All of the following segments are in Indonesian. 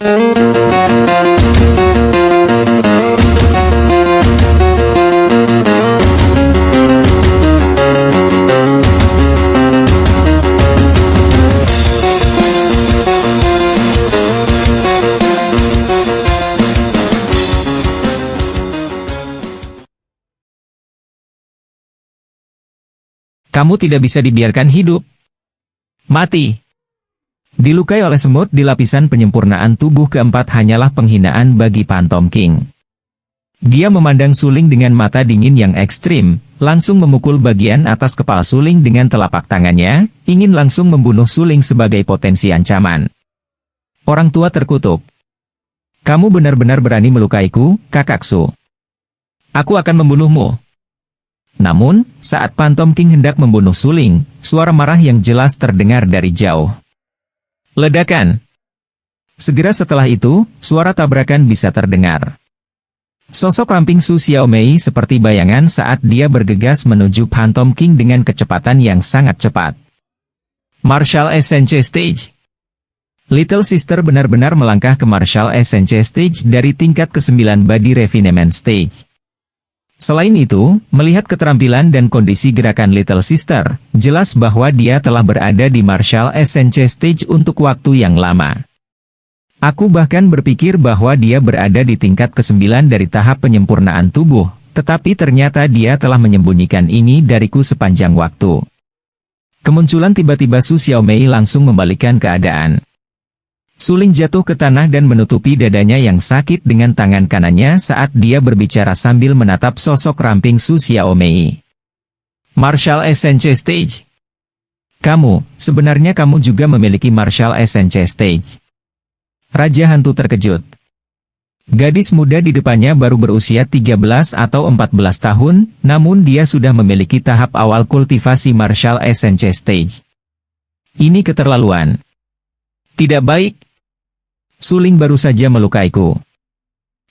Kamu tidak bisa dibiarkan hidup. Mati. Dilukai oleh semut di lapisan penyempurnaan tubuh keempat hanyalah penghinaan bagi Phantom King. Dia memandang Suling dengan mata dingin yang ekstrim, langsung memukul bagian atas kepala Suling dengan telapak tangannya, ingin langsung membunuh Suling sebagai potensi ancaman. Orang tua terkutuk. Kamu benar-benar berani melukaiku, Kakak Su. Aku akan membunuhmu. Namun, saat Phantom King hendak membunuh Suling, suara marah yang jelas terdengar dari jauh. Ledakan. Segera setelah itu, suara tabrakan bisa terdengar. Sosok ramping Su Xiaomei seperti bayangan saat dia bergegas menuju Phantom King dengan kecepatan yang sangat cepat. Martial Essence Stage. Little Sister benar-benar melangkah ke Martial Essence Stage dari tingkat ke-9 Body Refinement Stage. Selain itu, melihat keterampilan dan kondisi gerakan Little Sister, jelas bahwa dia telah berada di Martial Essence Stage untuk waktu yang lama. Aku bahkan berpikir bahwa dia berada di tingkat ke-9 dari tahap penyempurnaan tubuh, tetapi ternyata dia telah menyembunyikan ini dariku sepanjang waktu. Kemunculan tiba-tiba Su Xiaomei langsung membalikkan keadaan. Suling jatuh ke tanah dan menutupi dadanya yang sakit dengan tangan kanannya saat dia berbicara sambil menatap sosok ramping Su Xiaomei. Martial Essence Stage. Sebenarnya kamu juga memiliki Martial Essence Stage. Raja Hantu terkejut. Gadis muda di depannya baru berusia 13 atau 14 tahun, namun dia sudah memiliki tahap awal kultivasi Martial Essence Stage. Ini keterlaluan. Tidak baik. Suling baru saja melukaiku.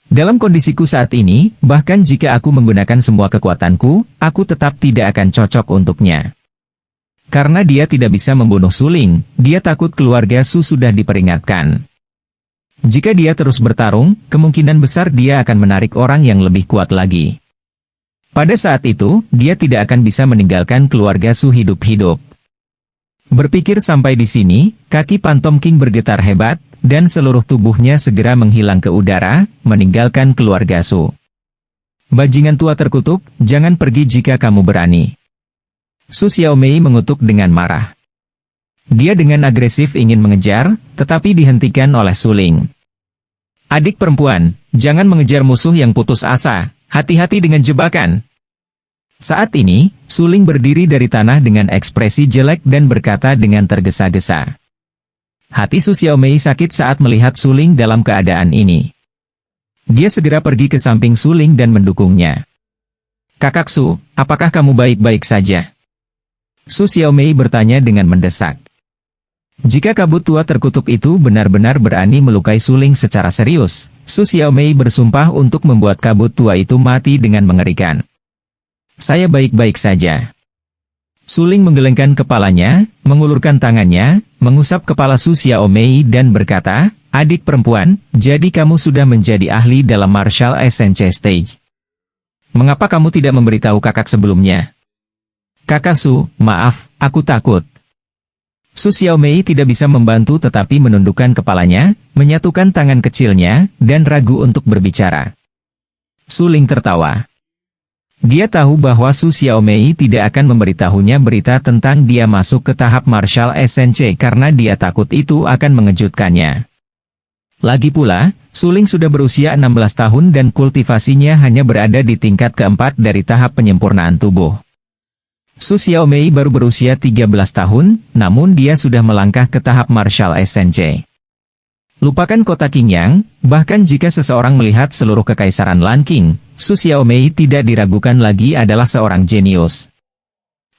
Dalam kondisiku saat ini, bahkan jika aku menggunakan semua kekuatanku, aku tetap tidak akan cocok untuknya. Karena dia tidak bisa membunuh Suling, dia takut keluarga Su sudah diperingatkan. Jika dia terus bertarung, kemungkinan besar dia akan menarik orang yang lebih kuat lagi. Pada saat itu, dia tidak akan bisa meninggalkan keluarga Su hidup-hidup. Berpikir sampai di sini, kaki Phantom King bergetar hebat, dan seluruh tubuhnya segera menghilang ke udara, meninggalkan keluarga Su. Bajingan tua terkutuk, jangan pergi jika kamu berani. Su Xiaomei mengutuk dengan marah. Dia dengan agresif ingin mengejar, tetapi dihentikan oleh Suling. Adik perempuan, jangan mengejar musuh yang putus asa, hati-hati dengan jebakan. Saat ini, Suling berdiri dari tanah dengan ekspresi jelek dan berkata dengan tergesa-gesa. Hati Su Xiaomei sakit saat melihat Suling dalam keadaan ini. Dia segera pergi ke samping Suling dan mendukungnya. Kakak Su, apakah kamu baik-baik saja? Su Xiaomei bertanya dengan mendesak. Jika kabut tua terkutuk itu benar-benar berani melukai Suling secara serius, Su Xiaomei bersumpah untuk membuat kabut tua itu mati dengan mengerikan. Saya baik-baik saja. Suling menggelengkan kepalanya, mengulurkan tangannya, mengusap kepala Su Xiaomei dan berkata, adik perempuan, jadi kamu sudah menjadi ahli dalam Martial Essence Stage. Mengapa kamu tidak memberitahu kakak sebelumnya? Kakak Su, maaf, aku takut. Su Xiaomei tidak bisa membantu tetapi menundukkan kepalanya, menyatukan tangan kecilnya, dan ragu untuk berbicara. Suling tertawa. Dia tahu bahwa Su Xiaomei tidak akan memberitahunya berita tentang dia masuk ke tahap Martial Essence karena dia takut itu akan mengejutkannya. Lagi pula, Suling sudah berusia 16 tahun dan kultivasinya hanya berada di tingkat keempat dari tahap penyempurnaan tubuh. Su Xiaomei baru berusia 13 tahun, namun dia sudah melangkah ke tahap Martial Essence. Lupakan kota Qingyang, bahkan jika seseorang melihat seluruh kekaisaran Lanqing, Su Xiaomei tidak diragukan lagi adalah seorang jenius.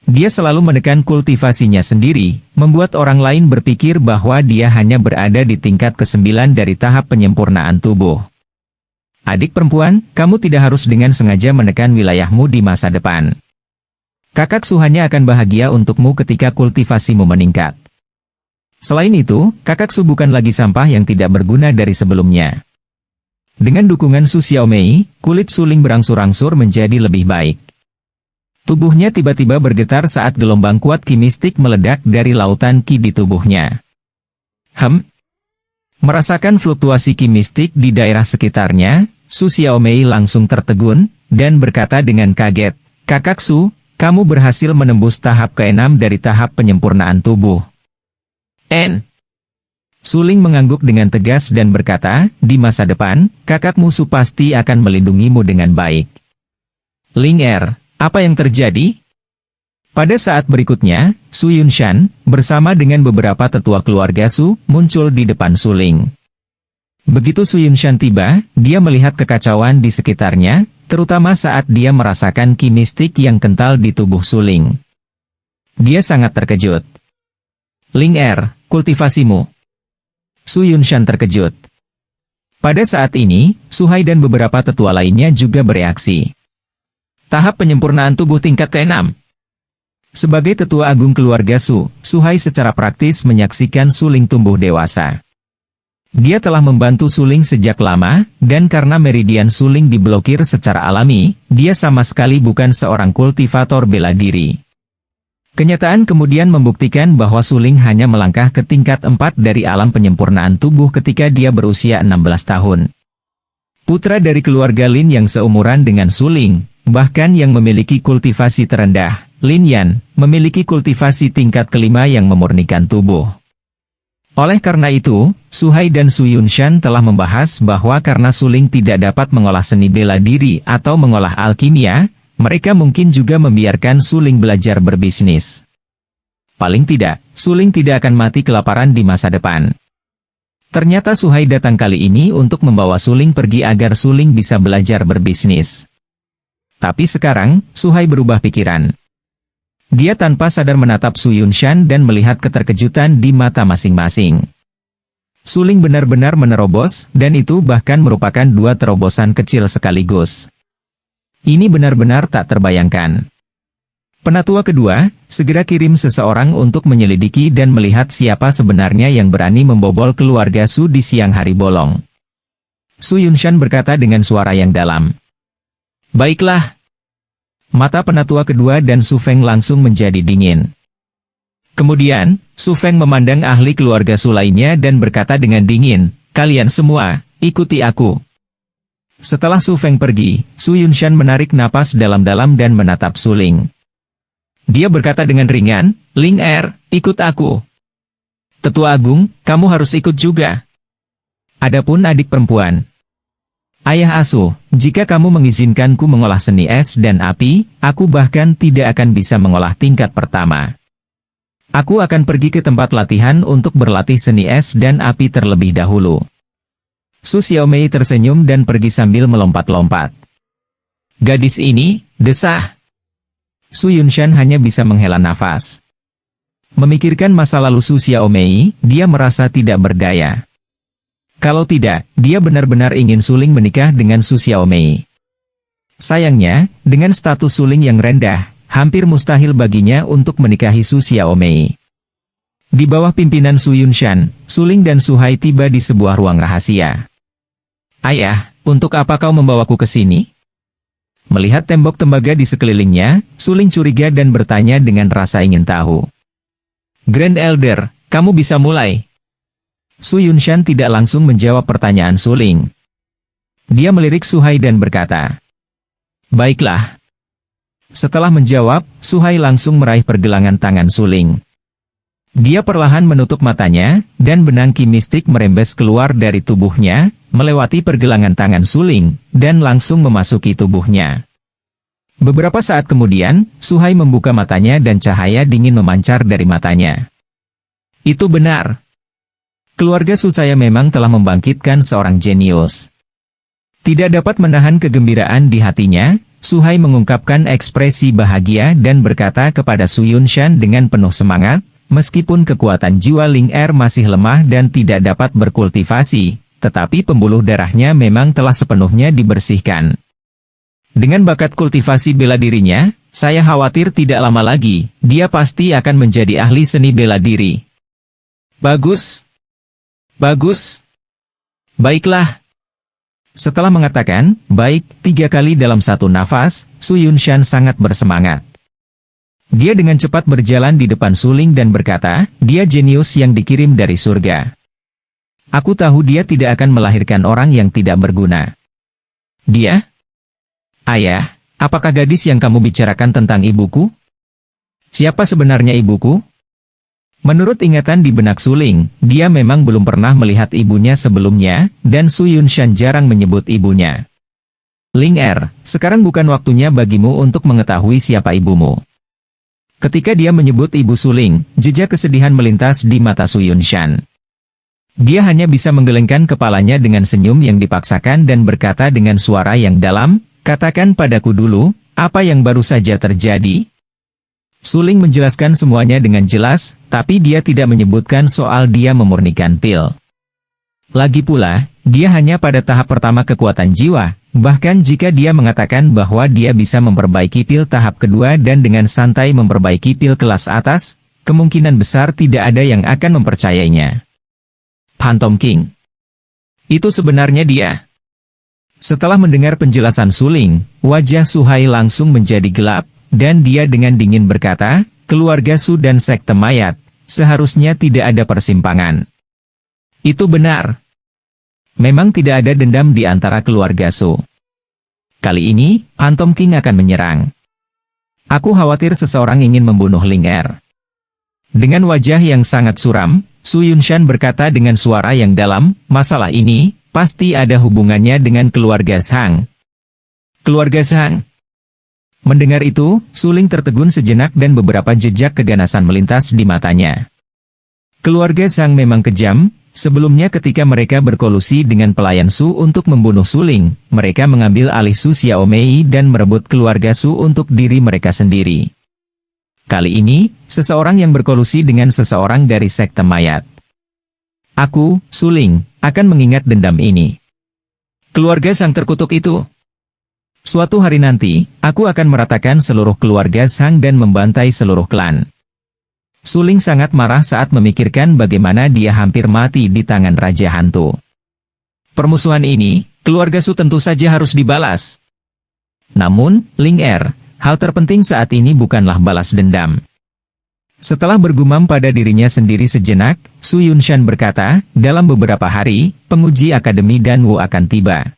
Dia selalu menekan kultivasinya sendiri, membuat orang lain berpikir bahwa dia hanya berada di tingkat ke-9 dari tahap penyempurnaan tubuh. Adik perempuan, kamu tidak harus dengan sengaja menekan wilayahmu di masa depan. Kakak Su hanya akan bahagia untukmu ketika kultivasimu meningkat. Selain itu, Kakak Su bukan lagi sampah yang tidak berguna dari sebelumnya. Dengan dukungan Su Xiaomei, kulit Suling berangsur-angsur menjadi lebih baik. Tubuhnya tiba-tiba bergetar saat gelombang kuat Qi mistik meledak dari lautan Qi di tubuhnya. Merasakan fluktuasi Qi mistik di daerah sekitarnya, Su Xiaomei langsung tertegun, dan berkata dengan kaget, "Kakak Su, kamu berhasil menembus tahap ke-6 dari tahap penyempurnaan tubuh." Suling mengangguk dengan tegas dan berkata, "Di masa depan, kakakmu Su pasti akan melindungimu dengan baik." Ling Er, apa yang terjadi? Pada saat berikutnya, Su Yunshan, bersama dengan beberapa tetua keluarga Su, muncul di depan Suling. Begitu Su Yunshan tiba, dia melihat kekacauan di sekitarnya, terutama saat dia merasakan Qi mistik yang kental di tubuh Suling. Dia sangat terkejut. "Ling Er, kultivasimu." Su Yunshan terkejut. Pada saat ini, Su Hai dan beberapa tetua lainnya juga bereaksi. Tahap penyempurnaan tubuh tingkat ke-6. Sebagai tetua agung keluarga Su, Su Hai secara praktis menyaksikan Suling tumbuh dewasa. Dia telah membantu Suling sejak lama, dan karena meridian Suling diblokir secara alami, dia sama sekali bukan seorang kultivator bela diri. Kenyataan kemudian membuktikan bahwa Suling hanya melangkah ke tingkat 4 dari alam penyempurnaan tubuh ketika dia berusia 16 tahun. Putra dari keluarga Lin yang seumuran dengan Suling, bahkan yang memiliki kultivasi terendah, Lin Yan, memiliki kultivasi tingkat kelima yang memurnikan tubuh. Oleh karena itu, Su Hai dan Su Yunshan telah membahas bahwa karena Suling tidak dapat mengolah seni bela diri atau mengolah alkimia, mereka mungkin juga membiarkan Suling belajar berbisnis. Paling tidak, Suling tidak akan mati kelaparan di masa depan. Ternyata Su Hai datang kali ini untuk membawa Suling pergi agar Suling bisa belajar berbisnis. Tapi sekarang, Su Hai berubah pikiran. Dia tanpa sadar menatap Su Yunshan dan melihat keterkejutan di mata masing-masing. Suling benar-benar menerobos, dan itu bahkan merupakan dua terobosan kecil sekaligus. Ini benar-benar tak terbayangkan. Penatua kedua, segera kirim seseorang untuk menyelidiki dan melihat siapa sebenarnya yang berani membobol keluarga Su di siang hari bolong. Su Yunshan berkata dengan suara yang dalam. "Baiklah." Mata penatua kedua dan Su Feng langsung menjadi dingin. Kemudian, Su Feng memandang ahli keluarga Su lainnya dan berkata dengan dingin, "Kalian semua, ikuti aku." Setelah Su Feng pergi, Su Yunshan menarik napas dalam-dalam dan menatap Suling. Dia berkata dengan ringan, "Ling Er, ikut aku." "Tetua Agung, kamu harus ikut juga." Adapun adik perempuan. "Ayah asuh, jika kamu mengizinkanku mengolah seni es dan api, aku bahkan tidak akan bisa mengolah tingkat pertama. Aku akan pergi ke tempat latihan untuk berlatih seni es dan api terlebih dahulu." Su Xiaomei tersenyum dan pergi sambil melompat-lompat. "Gadis ini," desah. Su Yunshan hanya bisa menghela nafas. Memikirkan masa lalu Su Xiaomei, dia merasa tidak berdaya. Kalau tidak, dia benar-benar ingin Suling menikah dengan Su Xiaomei. Sayangnya, dengan status Suling yang rendah, hampir mustahil baginya untuk menikahi Su Xiaomei. Di bawah pimpinan Su Yunshan, Suling dan Su Hai tiba di sebuah ruang rahasia. "Ayah, untuk apa kau membawaku ke sini?" Melihat tembok tembaga di sekelilingnya, Suling curiga dan bertanya dengan rasa ingin tahu. "Grand Elder, kamu bisa mulai." Su Yunshan tidak langsung menjawab pertanyaan Suling. Dia melirik Su Hai dan berkata, "Baiklah." Setelah menjawab, Su Hai langsung meraih pergelangan tangan Suling. Dia perlahan menutup matanya, dan benang Qi mistik merembes keluar dari tubuhnya, melewati pergelangan tangan Suling, dan langsung memasuki tubuhnya. Beberapa saat kemudian, Su Hai membuka matanya dan cahaya dingin memancar dari matanya. "Itu benar. Keluarga Su saya memang telah membangkitkan seorang jenius." Tidak dapat menahan kegembiraan di hatinya, Su Hai mengungkapkan ekspresi bahagia dan berkata kepada Su Yunshan dengan penuh semangat, "Meskipun kekuatan jiwa Ling Er masih lemah dan tidak dapat berkultivasi, tetapi pembuluh darahnya memang telah sepenuhnya dibersihkan. Dengan bakat kultivasi bela dirinya, saya khawatir tidak lama lagi, dia pasti akan menjadi ahli seni bela diri." Bagus. Bagus. Baiklah. Setelah mengatakan, baik, 3 kali dalam satu nafas, Su Yunshan sangat bersemangat. Dia dengan cepat berjalan di depan suling dan berkata, dia jenius yang dikirim dari surga. Aku tahu dia tidak akan melahirkan orang yang tidak berguna. Dia? Ayah, apakah gadis yang kamu bicarakan tentang ibuku? Siapa sebenarnya ibuku? Menurut ingatan di benak suling, dia memang belum pernah melihat ibunya sebelumnya, dan Su Yunshan jarang menyebut ibunya. Ling Er, sekarang bukan waktunya bagimu untuk mengetahui siapa ibumu. Ketika dia menyebut ibu suling, jejak kesedihan melintas di mata Su Yunshan. Dia hanya bisa menggelengkan kepalanya dengan senyum yang dipaksakan dan berkata dengan suara yang dalam, katakan padaku dulu, apa yang baru saja terjadi? Suling menjelaskan semuanya dengan jelas, tapi dia tidak menyebutkan soal dia memurnikan pil. Lagi pula, dia hanya pada tahap pertama kekuatan jiwa, bahkan jika dia mengatakan bahwa dia bisa memperbaiki pil tahap kedua dan dengan santai memperbaiki pil kelas atas, kemungkinan besar tidak ada yang akan mempercayainya. Phantom King. Itu sebenarnya dia. Setelah mendengar penjelasan suling, wajah Suhai langsung menjadi gelap, dan dia dengan dingin berkata, keluarga Su dan sekte mayat, seharusnya tidak ada persimpangan. Itu benar. Memang tidak ada dendam di antara keluarga Su. Kali ini, Phantom King akan menyerang. Aku khawatir seseorang ingin membunuh Ling Er. Dengan wajah yang sangat suram, Su Yunshan berkata dengan suara yang dalam, masalah ini, pasti ada hubungannya dengan keluarga Zhang. Keluarga Zhang. Mendengar itu, Suling tertegun sejenak dan beberapa jejak keganasan melintas di matanya. Keluarga Zhang memang kejam, sebelumnya ketika mereka berkolusi dengan pelayan Su untuk membunuh Suling, mereka mengambil alih Su Xiaomei dan merebut keluarga Su untuk diri mereka sendiri. Kali ini, seseorang yang berkolusi dengan seseorang dari sekte mayat. Aku, Suling, akan mengingat dendam ini. Keluarga Zhang terkutuk itu. Suatu hari nanti, aku akan meratakan seluruh keluarga Zhang dan membantai seluruh klan. Suling sangat marah saat memikirkan bagaimana dia hampir mati di tangan Raja Hantu. Permusuhan ini, keluarga Su tentu saja harus dibalas. Namun, Ling Er, hal terpenting saat ini bukanlah balas dendam. Setelah bergumam pada dirinya sendiri sejenak, Su Yunshan berkata, dalam beberapa hari, penguji Akademi Danwu akan tiba.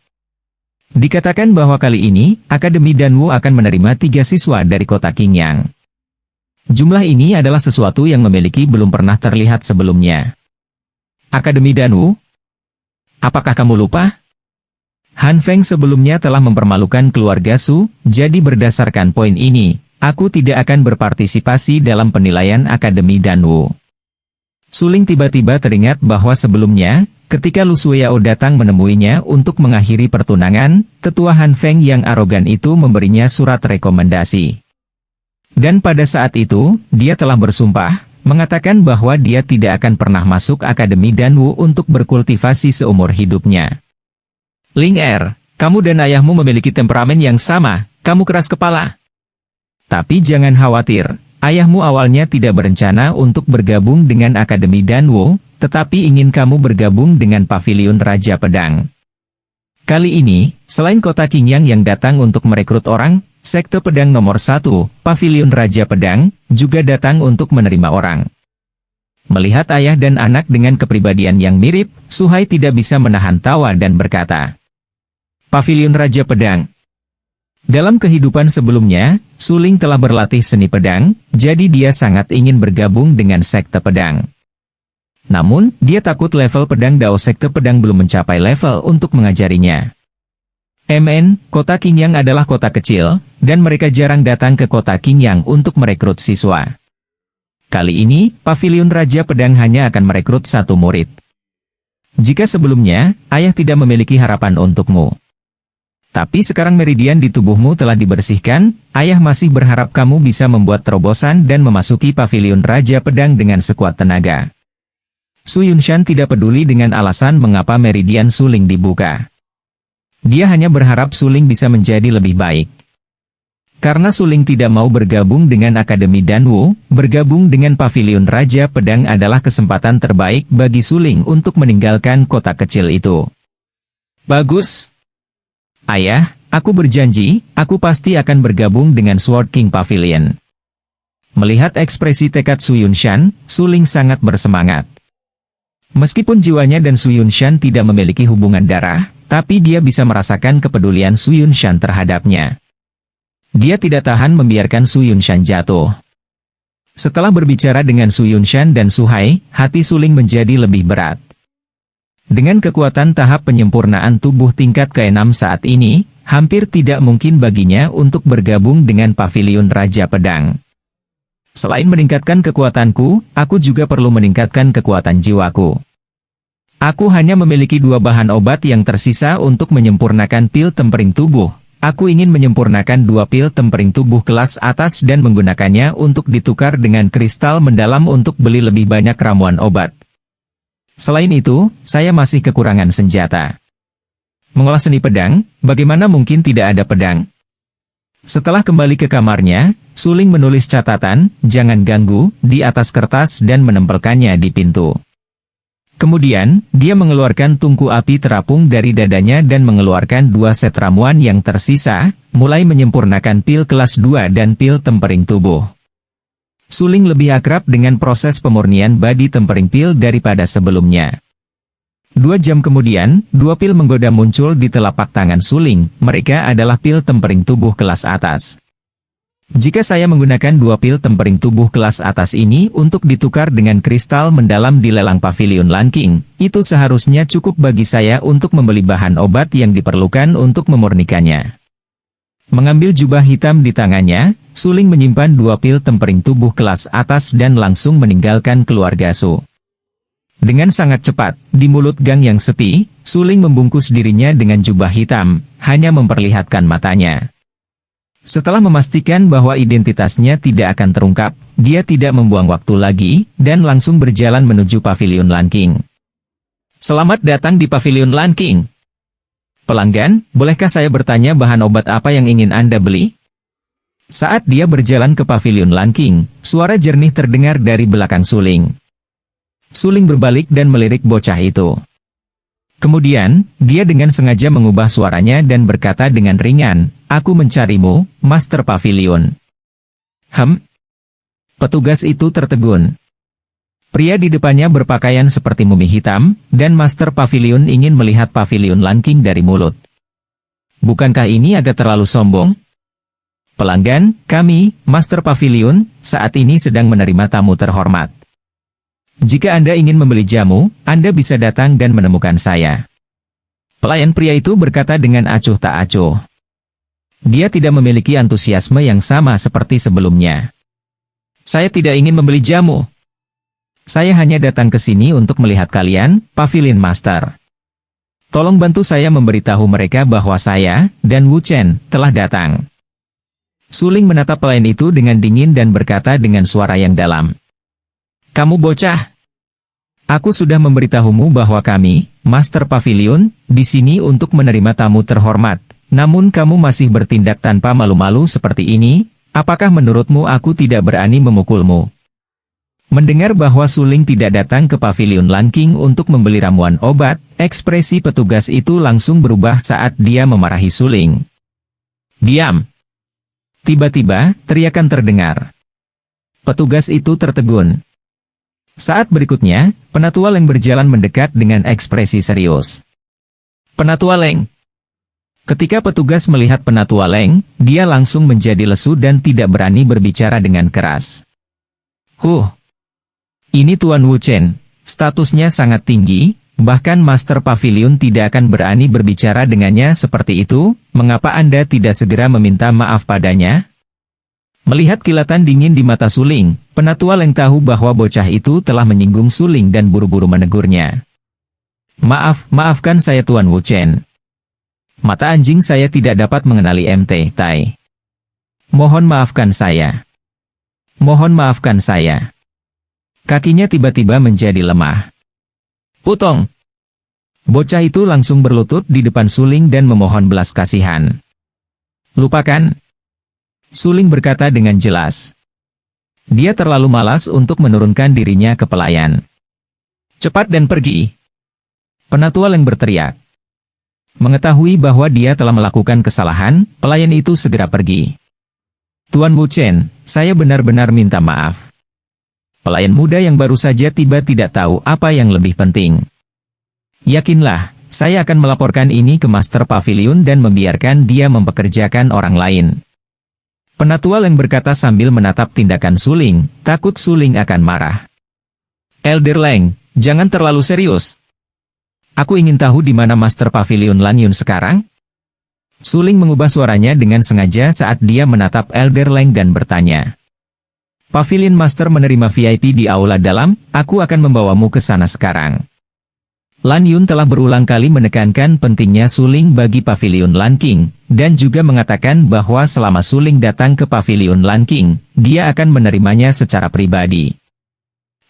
Dikatakan bahwa kali ini, Akademi Danwu akan menerima 3 siswa dari kota Qingyang. Jumlah ini adalah sesuatu yang memiliki belum pernah terlihat sebelumnya. Akademi Danwu? Apakah kamu lupa? Han Feng sebelumnya telah mempermalukan keluarga Su, jadi berdasarkan poin ini, aku tidak akan berpartisipasi dalam penilaian Akademi Danwu. Suling tiba-tiba teringat bahwa sebelumnya, ketika Lu Shuiyao datang menemuinya untuk mengakhiri pertunangan, tetua Han Feng yang arogan itu memberinya surat rekomendasi. Dan pada saat itu, dia telah bersumpah, mengatakan bahwa dia tidak akan pernah masuk Akademi Danwu untuk berkultivasi seumur hidupnya. Ling Er, kamu dan ayahmu memiliki temperamen yang sama, kamu keras kepala. Tapi jangan khawatir, ayahmu awalnya tidak berencana untuk bergabung dengan Akademi Danwu, tetapi ingin kamu bergabung dengan Pavilion Raja Pedang. Kali ini, selain kota Qingyang yang datang untuk merekrut orang, Sekte Pedang nomor 1, Pavilion Raja Pedang, juga datang untuk menerima orang. Melihat ayah dan anak dengan kepribadian yang mirip, Suhai tidak bisa menahan tawa dan berkata, Pavilion Raja Pedang. Dalam kehidupan sebelumnya, Suling telah berlatih seni pedang, jadi dia sangat ingin bergabung dengan Sekte Pedang. Namun, dia takut level pedang Dao Sekte Pedang belum mencapai level untuk mengajarinya. Kota Qingyang adalah kota kecil, dan mereka jarang datang ke kota Qingyang untuk merekrut siswa. Kali ini, Pavilion Raja Pedang hanya akan merekrut 1 murid. Jika sebelumnya, ayah tidak memiliki harapan untukmu. Tapi sekarang meridian di tubuhmu telah dibersihkan, ayah masih berharap kamu bisa membuat terobosan dan memasuki Pavilion Raja Pedang dengan sekuat tenaga. Su Yunshan tidak peduli dengan alasan mengapa meridian Suling dibuka. Dia hanya berharap Suling bisa menjadi lebih baik. Karena Suling tidak mau bergabung dengan Akademi Danwu, bergabung dengan Pavilion Raja Pedang adalah kesempatan terbaik bagi Suling untuk meninggalkan kota kecil itu. Bagus. Ayah, aku berjanji, aku pasti akan bergabung dengan Sword King Pavilion. Melihat ekspresi tekad Su Yunshan, Suling sangat bersemangat. Meskipun jiwanya dan Su Yunshan tidak memiliki hubungan darah, tapi dia bisa merasakan kepedulian Su Yunshan terhadapnya. Dia tidak tahan membiarkan Su Yunshan jatuh. Setelah berbicara dengan Su Yunshan dan Su Hai, hati Suling menjadi lebih berat. Dengan kekuatan tahap penyempurnaan tubuh tingkat ke-6 saat ini, hampir tidak mungkin baginya untuk bergabung dengan Pavilion Raja Pedang. Selain meningkatkan kekuatanku, aku juga perlu meningkatkan kekuatan jiwaku. Aku hanya memiliki 2 bahan obat yang tersisa untuk menyempurnakan pil tempering tubuh. Aku ingin menyempurnakan 2 pil tempering tubuh kelas atas dan menggunakannya untuk ditukar dengan kristal mendalam untuk beli lebih banyak ramuan obat. Selain itu, saya masih kekurangan senjata. Mengolah seni pedang, bagaimana mungkin tidak ada pedang? Setelah kembali ke kamarnya, Suling menulis catatan, "Jangan ganggu," di atas kertas dan menempelkannya di pintu. Kemudian, dia mengeluarkan tungku api terapung dari dadanya dan mengeluarkan 2 set ramuan yang tersisa, mulai menyempurnakan pil kelas 2 dan pil tempering tubuh. Suling lebih akrab dengan proses pemurnian body tempering pil daripada sebelumnya. 2 jam kemudian, 2 pil menggoda muncul di telapak tangan Suling, mereka adalah pil tempering tubuh kelas atas. Jika saya menggunakan 2 pil tempering tubuh kelas atas ini untuk ditukar dengan kristal mendalam di lelang Pavilion Lanking, itu seharusnya cukup bagi saya untuk membeli bahan obat yang diperlukan untuk memurnikannya. Mengambil jubah hitam di tangannya, Suling menyimpan 2 pil tempering tubuh kelas atas dan langsung meninggalkan keluarga Su. Dengan sangat cepat, di mulut gang yang sepi, Suling membungkus dirinya dengan jubah hitam, hanya memperlihatkan matanya. Setelah memastikan bahwa identitasnya tidak akan terungkap, dia tidak membuang waktu lagi, dan langsung berjalan menuju Pavilion Lanking. Selamat datang di Pavilion Lanking. Pelanggan, bolehkah saya bertanya bahan obat apa yang ingin Anda beli? Saat dia berjalan ke Pavilion Lanking, suara jernih terdengar dari belakang Suling. Suling berbalik dan melirik bocah itu. Kemudian, dia dengan sengaja mengubah suaranya dan berkata dengan ringan, "Aku mencarimu, Master Pavilion." Petugas itu tertegun. Pria di depannya berpakaian seperti mumi hitam, dan Master Pavilion ingin melihat Pavilion Lanking dari mulut. Bukankah ini agak terlalu sombong? Pelanggan, kami, Master Pavilion, saat ini sedang menerima tamu terhormat. Jika Anda ingin membeli jamu, Anda bisa datang dan menemukan saya. Pelayan pria itu berkata dengan acuh tak acuh. Dia tidak memiliki antusiasme yang sama seperti sebelumnya. Saya tidak ingin membeli jamu. Saya hanya datang ke sini untuk melihat kalian, Pavilion Master. Tolong bantu saya memberitahu mereka bahwa saya, dan Wu Chen, telah datang. Suling menatap pelayan itu dengan dingin dan berkata dengan suara yang dalam. Kamu bocah. Aku sudah memberitahumu bahwa kami, Master Pavilion, di sini untuk menerima tamu terhormat. Namun kamu masih bertindak tanpa malu-malu seperti ini, apakah menurutmu aku tidak berani memukulmu? Mendengar bahwa Suling tidak datang ke Pavilion Lanking untuk membeli ramuan obat, ekspresi petugas itu langsung berubah saat dia memarahi Suling. Diam! Tiba-tiba, teriakan terdengar. Petugas itu tertegun. Saat berikutnya, Penatua Leng berjalan mendekat dengan ekspresi serius. Penatua Leng. Ketika petugas melihat Penatua Leng, dia langsung menjadi lesu dan tidak berani berbicara dengan keras. Ini Tuan Wu Chen, statusnya sangat tinggi, bahkan Master Pavilion tidak akan berani berbicara dengannya seperti itu, mengapa Anda tidak segera meminta maaf padanya? Melihat kilatan dingin di mata Suling, Penatua Leng tahu bahwa bocah itu telah menyinggung Suling dan buru-buru menegurnya. Maafkan saya Tuan Wu Chen. Mata anjing saya tidak dapat mengenali MT Tai. Mohon maafkan saya. Mohon maafkan saya. Kakinya tiba-tiba menjadi lemah. Putong. Bocah itu langsung berlutut di depan Suling dan memohon belas kasihan. Lupakan. Suling berkata dengan jelas. Dia terlalu malas untuk menurunkan dirinya ke pelayan. Cepat dan pergi. Penatua Leng berteriak. Mengetahui bahwa dia telah melakukan kesalahan, pelayan itu segera pergi. Tuan Wu Chen, saya benar-benar minta maaf. Pelayan muda yang baru saja tiba tidak tahu apa yang lebih penting. Yakinlah, saya akan melaporkan ini ke Master Pavilion dan membiarkan dia mempekerjakan orang lain. Penatua Leng berkata sambil menatap tindakan Suling, takut Suling akan marah. Elder Leng, jangan terlalu serius. Aku ingin tahu di mana Master Pavilion Lan Yun sekarang? Suling mengubah suaranya dengan sengaja saat dia menatap Elder Leng dan bertanya. Pavilion Master menerima VIP di aula dalam, aku akan membawamu ke sana sekarang. Lan Yun telah berulang kali menekankan pentingnya Suling bagi Pavilion Lan King, dan juga mengatakan bahwa selama Suling datang ke Pavilion Lan King, dia akan menerimanya secara pribadi.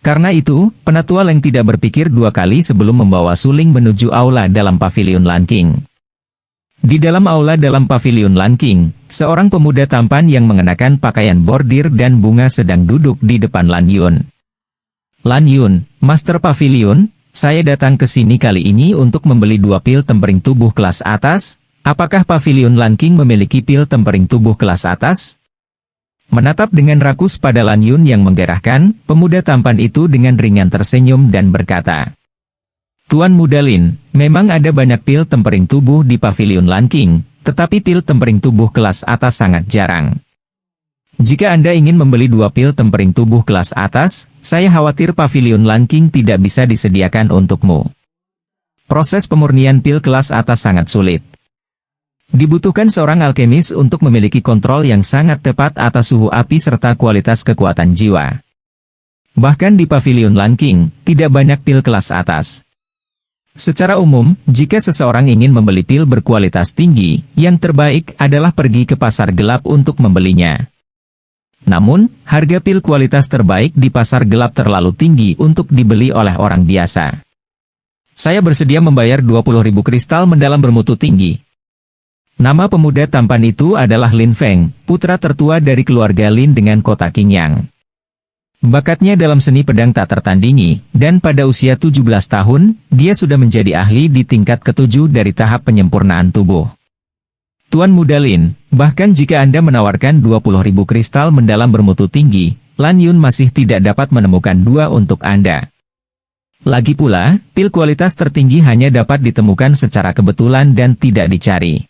Karena itu, Penatua Leng tidak berpikir dua kali sebelum membawa Suling menuju aula dalam Pavilion Lan King. Di dalam aula dalam Pavilion Lan King, seorang pemuda tampan yang mengenakan pakaian bordir dan bunga sedang duduk di depan Lan Yun. Lan Yun, Master Pavilion, saya datang ke sini kali ini untuk membeli 2 pil tempering tubuh kelas atas. Apakah Pavilion Lan King memiliki pil tempering tubuh kelas atas? Menatap dengan rakus pada Lan Yun yang menggerahkan, pemuda tampan itu dengan ringan tersenyum dan berkata, Tuan Muda Lin, memang ada banyak pil tempering tubuh di Pavilion Lan King, tetapi pil tempering tubuh kelas atas sangat jarang. Jika Anda ingin membeli 2 pil tempering tubuh kelas atas, saya khawatir Pavilion Lan King tidak bisa disediakan untukmu. Proses pemurnian pil kelas atas sangat sulit. Dibutuhkan seorang alkemis untuk memiliki kontrol yang sangat tepat atas suhu api serta kualitas kekuatan jiwa. Bahkan di Pavilion Lan King, tidak banyak pil kelas atas. Secara umum, jika seseorang ingin membeli pil berkualitas tinggi, yang terbaik adalah pergi ke pasar gelap untuk membelinya. Namun, harga pil kualitas terbaik di pasar gelap terlalu tinggi untuk dibeli oleh orang biasa. Saya bersedia membayar 20.000 kristal mendalam bermutu tinggi. Nama pemuda tampan itu adalah Lin Feng, putra tertua dari keluarga Lin dengan kota Qingyang. Bakatnya dalam seni pedang tak tertandingi, dan pada usia 17 tahun, dia sudah menjadi ahli di tingkat ke-7 dari tahap penyempurnaan tubuh. Tuan Muda Lin, bahkan jika Anda menawarkan 20.000 kristal mendalam bermutu tinggi, Lan Yun masih tidak dapat menemukan 2 untuk Anda. Lagi pula, pil kualitas tertinggi hanya dapat ditemukan secara kebetulan dan tidak dicari.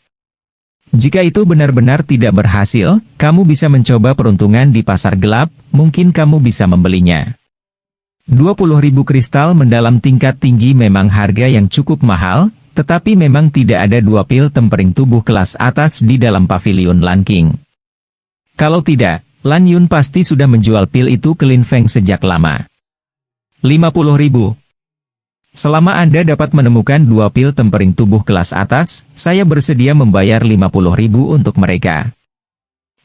Jika itu benar-benar tidak berhasil, kamu bisa mencoba peruntungan di pasar gelap, mungkin kamu bisa membelinya. 20.000 kristal mendalam tingkat tinggi memang harga yang cukup mahal, tetapi memang tidak ada 2 pil tempering tubuh kelas atas di dalam Pavilion Lan King. Kalau tidak, Lan Yun pasti sudah menjual pil itu ke Lin Feng sejak lama. 50.000. Selama Anda dapat menemukan 2 pil tempering tubuh kelas atas, saya bersedia membayar 50.000 untuk mereka.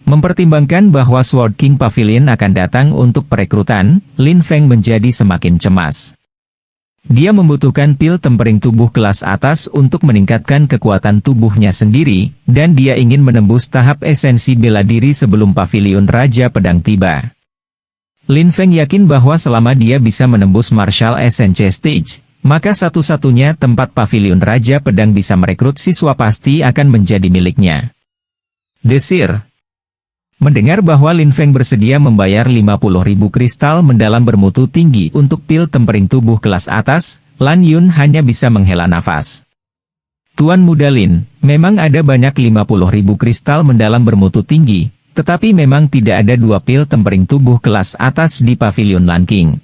Mempertimbangkan bahwa Sword King Pavilion akan datang untuk perekrutan, Lin Feng menjadi semakin cemas. Dia membutuhkan pil tempering tubuh kelas atas untuk meningkatkan kekuatan tubuhnya sendiri, dan dia ingin menembus tahap esensi bela diri sebelum Pavilion Raja Pedang tiba. Lin Feng yakin bahwa selama dia bisa menembus Martial Essence Stage, maka satu-satunya tempat Pavilion Raja Pedang bisa merekrut siswa pasti akan menjadi miliknya. Desir. Mendengar bahwa Lin Feng bersedia membayar 50.000 kristal mendalam bermutu tinggi untuk pil tempering tubuh kelas atas, Lan Yun hanya bisa menghela nafas. Tuan Muda Lin, memang ada banyak 50.000 kristal mendalam bermutu tinggi, tetapi memang tidak ada 2 pil tempering tubuh kelas atas di Pavilion Lan King.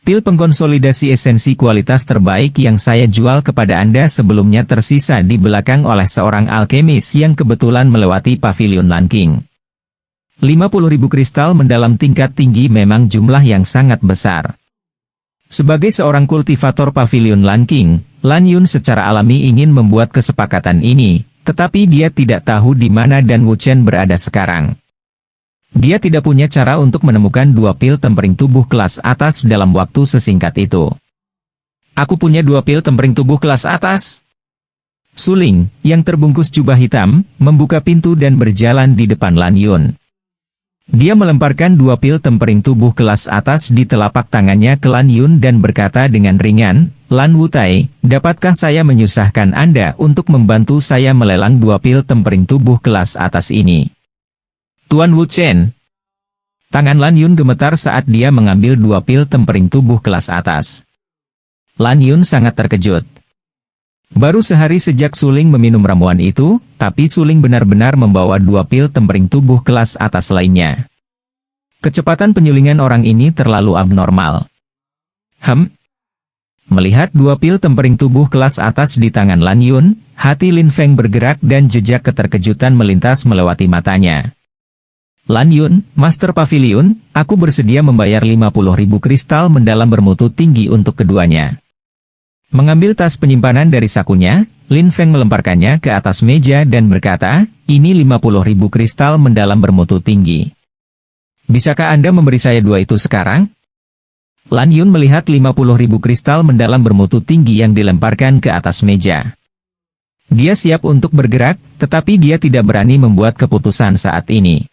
Pil pengkonsolidasi esensi kualitas terbaik yang saya jual kepada Anda sebelumnya tersisa di belakang oleh seorang alkemis yang kebetulan melewati Pavilion Lan King. 50.000 kristal mendalam tingkat tinggi memang jumlah yang sangat besar. Sebagai seorang kultivator Pavilion Lan King, Lan Yun secara alami ingin membuat kesepakatan ini, tetapi dia tidak tahu di mana Dan Wu Chen berada sekarang. Dia tidak punya cara untuk menemukan 2 pil tempering tubuh kelas atas dalam waktu sesingkat itu. Aku punya 2 pil tempering tubuh kelas atas. Suling, yang terbungkus jubah hitam, membuka pintu dan berjalan di depan Lan Yun. Dia melemparkan 2 pil tempering tubuh kelas atas di telapak tangannya ke Lan Yun dan berkata dengan ringan, "Lan Wutai, dapatkah saya menyusahkan Anda untuk membantu saya melelang 2 pil tempering tubuh kelas atas ini?" "Tuan Wu Chen." Tangan Lan Yun gemetar saat dia mengambil 2 pil tempering tubuh kelas atas. Lan Yun sangat terkejut. Baru sehari sejak Suling meminum ramuan itu, tapi Suling benar-benar membawa 2 pil tempering tubuh kelas atas lainnya. Kecepatan penyulingan orang ini terlalu abnormal. Melihat 2 pil tempering tubuh kelas atas di tangan Lan Yun, hati Lin Feng bergerak dan jejak keterkejutan melintas melewati matanya. "Lan Yun, Master Pavilion, aku bersedia membayar 50.000 kristal mendalam bermutu tinggi untuk keduanya." Mengambil tas penyimpanan dari sakunya, Lin Feng melemparkannya ke atas meja dan berkata, "Ini 50.000 kristal mendalam bermutu tinggi. Bisakah Anda memberi saya 2 itu sekarang?" Lan Yun melihat 50.000 kristal mendalam bermutu tinggi yang dilemparkan ke atas meja. Dia siap untuk bergerak, tetapi dia tidak berani membuat keputusan saat ini.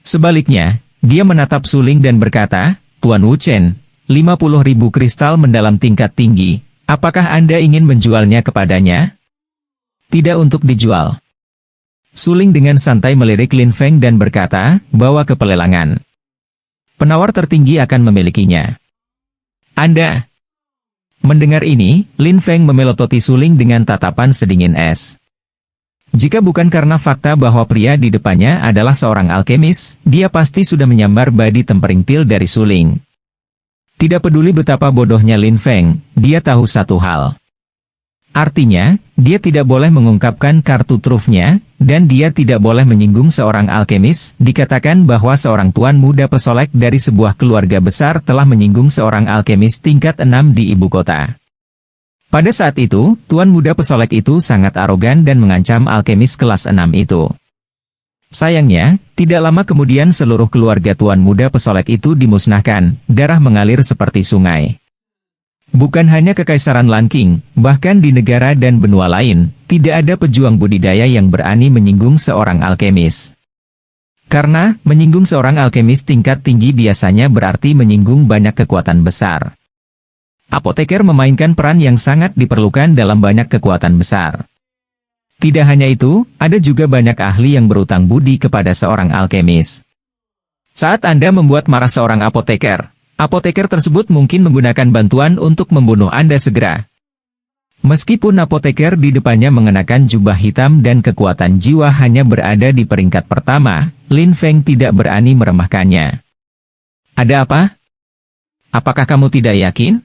Sebaliknya, dia menatap Suling dan berkata, "Tuan Wu Chen, 50.000 kristal mendalam tingkat tinggi. Apakah Anda ingin menjualnya kepadanya?" "Tidak untuk dijual." Suling dengan santai melirik Lin Feng dan berkata, "Bawa ke pelelangan. Penawar tertinggi akan memilikinya." "Anda..." Mendengar ini, Lin Feng memelototi Suling dengan tatapan sedingin es. Jika bukan karena fakta bahwa pria di depannya adalah seorang alkemis, dia pasti sudah menyambar badi tempering pil dari Suling. Tidak peduli betapa bodohnya Lin Feng, dia tahu satu hal. Artinya, dia tidak boleh mengungkapkan kartu trufnya, dan dia tidak boleh menyinggung seorang alkemis. Dikatakan bahwa seorang tuan muda pesolek dari sebuah keluarga besar telah menyinggung seorang alkemis tingkat 6 di ibu kota. Pada saat itu, tuan muda pesolek itu sangat arogan dan mengancam alkemis kelas 6 itu. Sayangnya, tidak lama kemudian seluruh keluarga tuan muda pesolek itu dimusnahkan, darah mengalir seperti sungai. Bukan hanya Kekaisaran Lanqing, bahkan di negara dan benua lain, tidak ada pejuang budidaya yang berani menyinggung seorang alkemis. Karena, menyinggung seorang alkemis tingkat tinggi biasanya berarti menyinggung banyak kekuatan besar. Apoteker memainkan peran yang sangat diperlukan dalam banyak kekuatan besar. Tidak hanya itu, ada juga banyak ahli yang berutang budi kepada seorang alkemis. Saat Anda membuat marah seorang apoteker, apoteker tersebut mungkin menggunakan bantuan untuk membunuh Anda segera. Meskipun apoteker di depannya mengenakan jubah hitam dan kekuatan jiwa hanya berada di peringkat pertama, Lin Feng tidak berani meremehkannya. "Ada apa? Apakah kamu tidak yakin?"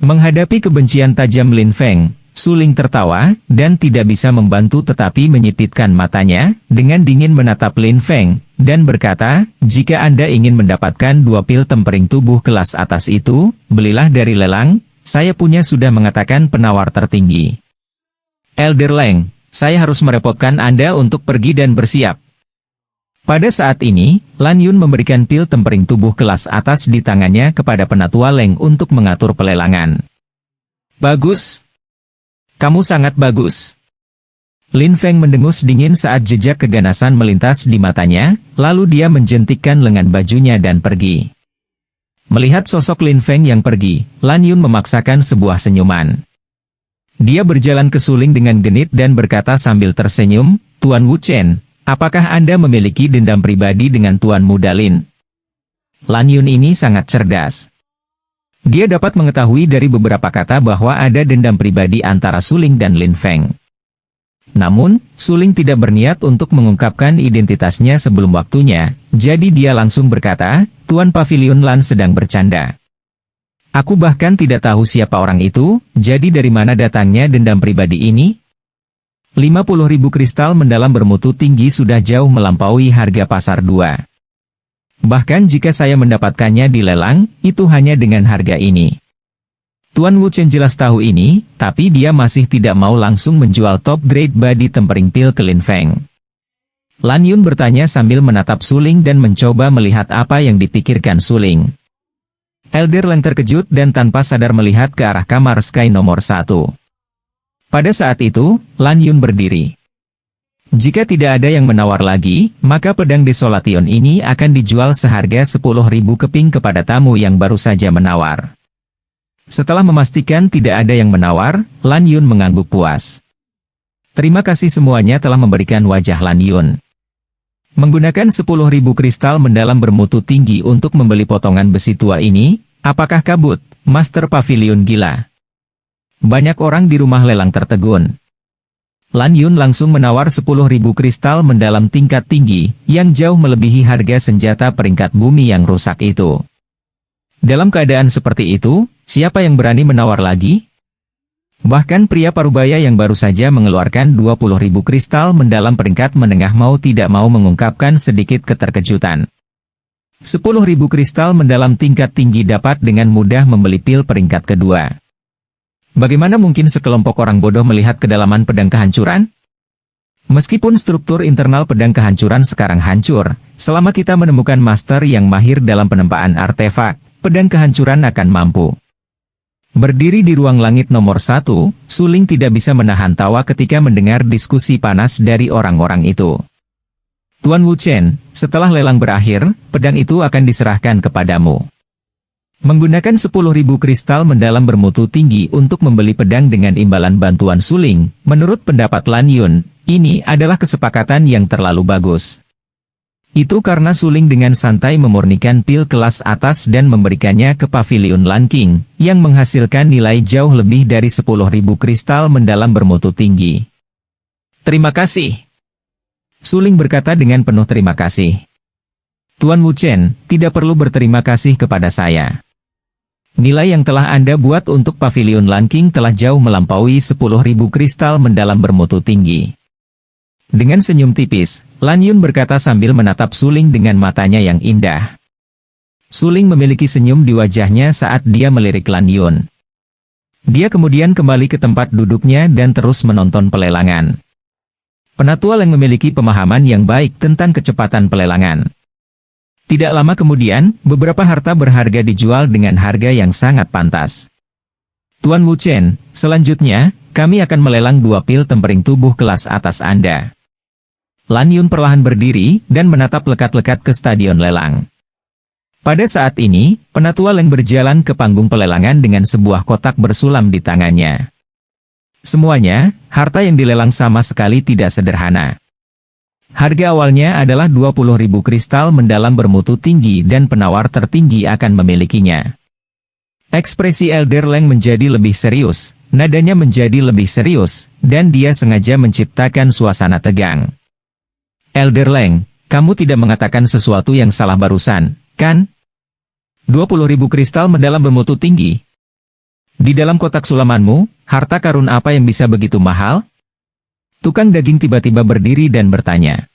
Menghadapi kebencian tajam Lin Feng, Suling tertawa, dan tidak bisa membantu tetapi menyipitkan matanya, dengan dingin menatap Lin Feng, dan berkata, "Jika Anda ingin mendapatkan 2 pil tempering tubuh kelas atas itu, belilah dari lelang, saya punya sudah mengatakan penawar tertinggi." "Elder Leng, saya harus merepotkan Anda untuk pergi dan bersiap." Pada saat ini, Lan Yun memberikan pil tempering tubuh kelas atas di tangannya kepada penatua Leng untuk mengatur pelelangan. "Bagus. Kamu sangat bagus." Lin Feng mendengus dingin saat jejak keganasan melintas di matanya, lalu dia menjentikkan lengan bajunya dan pergi. Melihat sosok Lin Feng yang pergi, Lan Yun memaksakan sebuah senyuman. Dia berjalan ke Suling dengan genit dan berkata sambil tersenyum, "Tuan Wu Chen, apakah Anda memiliki dendam pribadi dengan Tuan Muda Lin?" Lan Yun ini sangat cerdas. Dia dapat mengetahui dari beberapa kata bahwa ada dendam pribadi antara Suling dan Lin Feng. Namun, Suling tidak berniat untuk mengungkapkan identitasnya sebelum waktunya, jadi dia langsung berkata, "Tuan Pavilion Lan sedang bercanda. Aku bahkan tidak tahu siapa orang itu, jadi dari mana datangnya dendam pribadi ini?" 50.000 kristal mendalam bermutu tinggi sudah jauh melampaui harga pasar 2. Bahkan jika saya mendapatkannya di lelang, itu hanya dengan harga ini. Tuan Wu Chen jelas tahu ini, tapi dia masih tidak mau langsung menjual top grade body tempering pil ke Lin Feng. Lan Yun bertanya sambil menatap Suling dan mencoba melihat apa yang dipikirkan Suling. Elder Leng terkejut dan tanpa sadar melihat ke arah kamar Sky nomor 1. Pada saat itu, Lan Yun berdiri. Jika tidak ada yang menawar lagi, maka pedang Desolation ini akan dijual seharga 10.000 keping kepada tamu yang baru saja menawar. Setelah memastikan tidak ada yang menawar, Lan Yun mengangguk puas. Terima kasih semuanya telah memberikan wajah Lan Yun. Menggunakan 10.000 kristal mendalam bermutu tinggi untuk membeli potongan besi tua ini, apakah kabut, Master Pavilion gila? Banyak orang di rumah lelang tertegun. Lan Yun langsung menawar 10.000 kristal mendalam tingkat tinggi, yang jauh melebihi harga senjata peringkat bumi yang rusak itu. Dalam keadaan seperti itu, siapa yang berani menawar lagi? Bahkan pria parubaya yang baru saja mengeluarkan 20.000 kristal mendalam peringkat menengah mau tidak mau mengungkapkan sedikit keterkejutan. 10.000 kristal mendalam tingkat tinggi dapat dengan mudah membeli pil peringkat kedua. Bagaimana mungkin sekelompok orang bodoh melihat kedalaman pedang kehancuran? Meskipun struktur internal pedang kehancuran sekarang hancur, selama kita menemukan master yang mahir dalam penempaan artefak, pedang kehancuran akan mampu. Berdiri di ruang langit nomor 1, Suling tidak bisa menahan tawa ketika mendengar diskusi panas dari orang-orang itu. Tuan Wu Chen, setelah lelang berakhir, pedang itu akan diserahkan kepadamu. Menggunakan 10.000 kristal mendalam bermutu tinggi untuk membeli pedang dengan imbalan bantuan Suling, menurut pendapat Lan Yun, ini adalah kesepakatan yang terlalu bagus. Itu karena Suling dengan santai memurnikan pil kelas atas dan memberikannya ke Pavilion Lan King, yang menghasilkan nilai jauh lebih dari 10.000 kristal mendalam bermutu tinggi. Terima kasih. Suling berkata dengan penuh terima kasih. Tuan Wu Chen, tidak perlu berterima kasih kepada saya. Nilai yang telah Anda buat untuk Pavilion Lan King telah jauh melampaui 10.000 kristal mendalam bermutu tinggi. Dengan senyum tipis, Lan Yun berkata sambil menatap Suling dengan matanya yang indah. Suling memiliki senyum di wajahnya saat dia melirik Lan Yun. Dia kemudian kembali ke tempat duduknya dan terus menonton pelelangan. Penatua yang memiliki pemahaman yang baik tentang kecepatan pelelangan. Tidak lama kemudian, beberapa harta berharga dijual dengan harga yang sangat pantas. Tuan Wu Chen, selanjutnya, kami akan melelang 2 pil tempering tubuh kelas atas Anda. Lan Yun perlahan berdiri dan menatap lekat-lekat ke stadion lelang. Pada saat ini, Penatua Leng berjalan ke panggung pelelangan dengan sebuah kotak bersulam di tangannya. Semuanya, harta yang dilelang sama sekali tidak sederhana. Harga awalnya adalah 20.000 kristal mendalam bermutu tinggi dan penawar tertinggi akan memilikinya. Ekspresi Elder Leng menjadi lebih serius, nadanya menjadi lebih serius, dan dia sengaja menciptakan suasana tegang. Elder Leng, kamu tidak mengatakan sesuatu yang salah barusan, kan? 20.000 kristal mendalam bermutu tinggi. Di dalam kotak sulamanmu, harta karun apa yang bisa begitu mahal? Tukang daging tiba-tiba berdiri dan bertanya.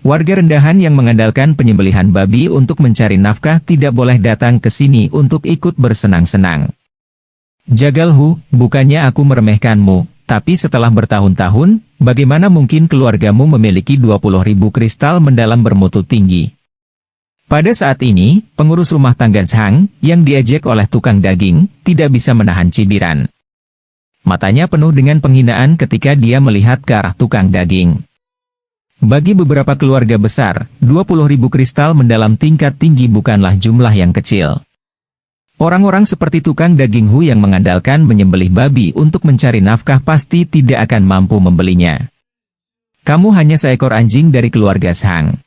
Warga rendahan yang mengandalkan penyembelihan babi untuk mencari nafkah tidak boleh datang ke sini untuk ikut bersenang-senang. Jagalhu, bukannya aku meremehkanmu, tapi setelah bertahun-tahun, bagaimana mungkin keluargamu memiliki 20.000 kristal mendalam bermutu tinggi? Pada saat ini, pengurus rumah tangga Zhang, yang diejek oleh tukang daging, tidak bisa menahan cibiran. Matanya penuh dengan penghinaan ketika dia melihat ke arah tukang daging. Bagi beberapa keluarga besar, 20.000 kristal mendalam tingkat tinggi bukanlah jumlah yang kecil. Orang-orang seperti tukang daging Hu yang mengandalkan menyembelih babi untuk mencari nafkah pasti tidak akan mampu membelinya. Kamu hanya seekor anjing dari keluarga Zhang.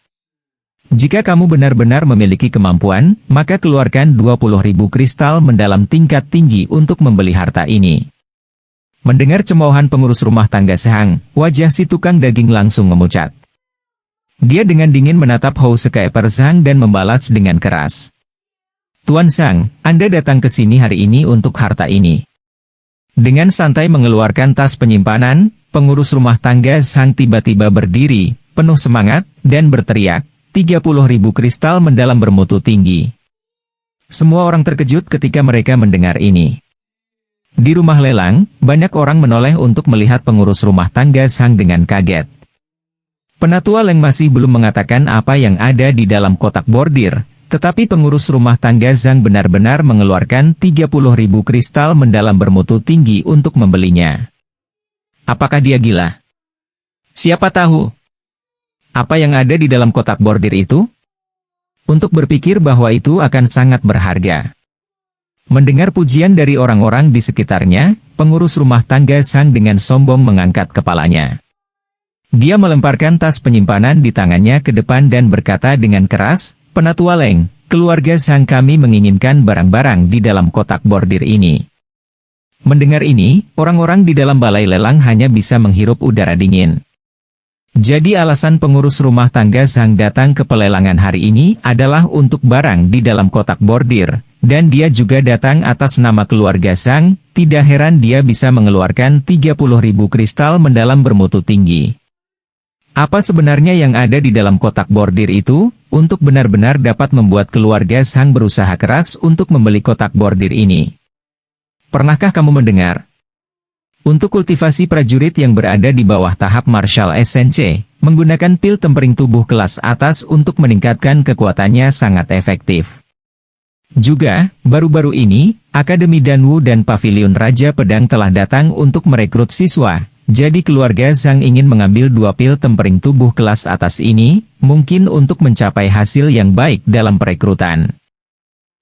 Jika kamu benar-benar memiliki kemampuan, maka keluarkan 20.000 kristal mendalam tingkat tinggi untuk membeli harta ini. Mendengar cemoohan pengurus rumah tangga Zhang, wajah si tukang daging langsung memucat. Dia dengan dingin menatap Hou Sekeper Zhang dan membalas dengan keras. Tuan Zhang, Anda datang ke sini hari ini untuk harta ini. Dengan santai mengeluarkan tas penyimpanan, pengurus rumah tangga Zhang tiba-tiba berdiri, penuh semangat, dan berteriak, 30.000 kristal mendalam bermutu tinggi. Semua orang terkejut ketika mereka mendengar ini. Di rumah lelang, banyak orang menoleh untuk melihat pengurus rumah tangga Zhang dengan kaget. Penatua Leng masih belum mengatakan apa yang ada di dalam kotak bordir, Tetapi pengurus rumah tangga Zhang benar-benar mengeluarkan 30.000 kristal mendalam bermutu tinggi untuk membelinya. Apakah dia gila? Siapa tahu? Apa yang ada di dalam kotak bordir itu? Untuk berpikir bahwa itu akan sangat berharga. Mendengar pujian dari orang-orang di sekitarnya, pengurus rumah tangga Zhang dengan sombong mengangkat kepalanya. Dia melemparkan tas penyimpanan di tangannya ke depan dan berkata dengan keras, "Penatua Leng, keluarga Zhang kami menginginkan barang-barang di dalam kotak bordir ini." Mendengar ini, orang-orang di dalam balai lelang hanya bisa menghirup udara dingin. Jadi alasan pengurus rumah tangga Zhang datang ke pelelangan hari ini adalah untuk barang di dalam kotak bordir, dan dia juga datang atas nama keluarga Zhang. Tidak heran dia bisa mengeluarkan 30.000 kristal mendalam bermutu tinggi. Apa sebenarnya yang ada di dalam kotak bordir itu? Untuk benar-benar dapat membuat keluarga Zhang berusaha keras untuk membeli kotak bordir ini. Pernahkah kamu mendengar? Untuk kultivasi prajurit yang berada di bawah tahap Martial SNC, menggunakan pil tempering tubuh kelas atas untuk meningkatkan kekuatannya sangat efektif. Juga, baru-baru ini, Akademi Danwu dan Pavilion Raja Pedang telah datang untuk merekrut siswa. Jadi keluarga Zhang ingin mengambil 2 pil tempering tubuh kelas atas ini, mungkin untuk mencapai hasil yang baik dalam perekrutan.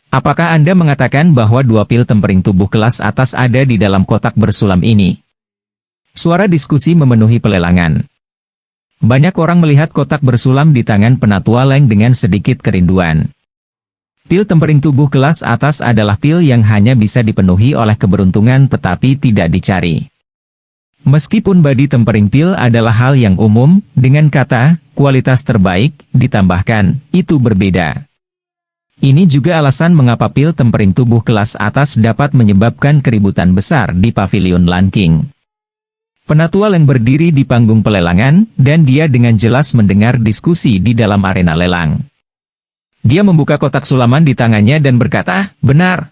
Apakah Anda mengatakan bahwa 2 pil tempering tubuh kelas atas ada di dalam kotak bersulam ini? Suara diskusi memenuhi pelelangan. Banyak orang melihat kotak bersulam di tangan Penatua Leng dengan sedikit kerinduan. Pil tempering tubuh kelas atas adalah pil yang hanya bisa dipenuhi oleh keberuntungan tetapi tidak dicari. Meskipun body tempering pil adalah hal yang umum, dengan kata, kualitas terbaik, ditambahkan, itu berbeda. Ini juga alasan mengapa pil tempering tubuh kelas atas dapat menyebabkan keributan besar di Pavilion Lanking. Penatua Leng berdiri di panggung pelelangan, dan dia dengan jelas mendengar diskusi di dalam arena lelang. Dia membuka kotak sulaman di tangannya dan berkata, "Benar.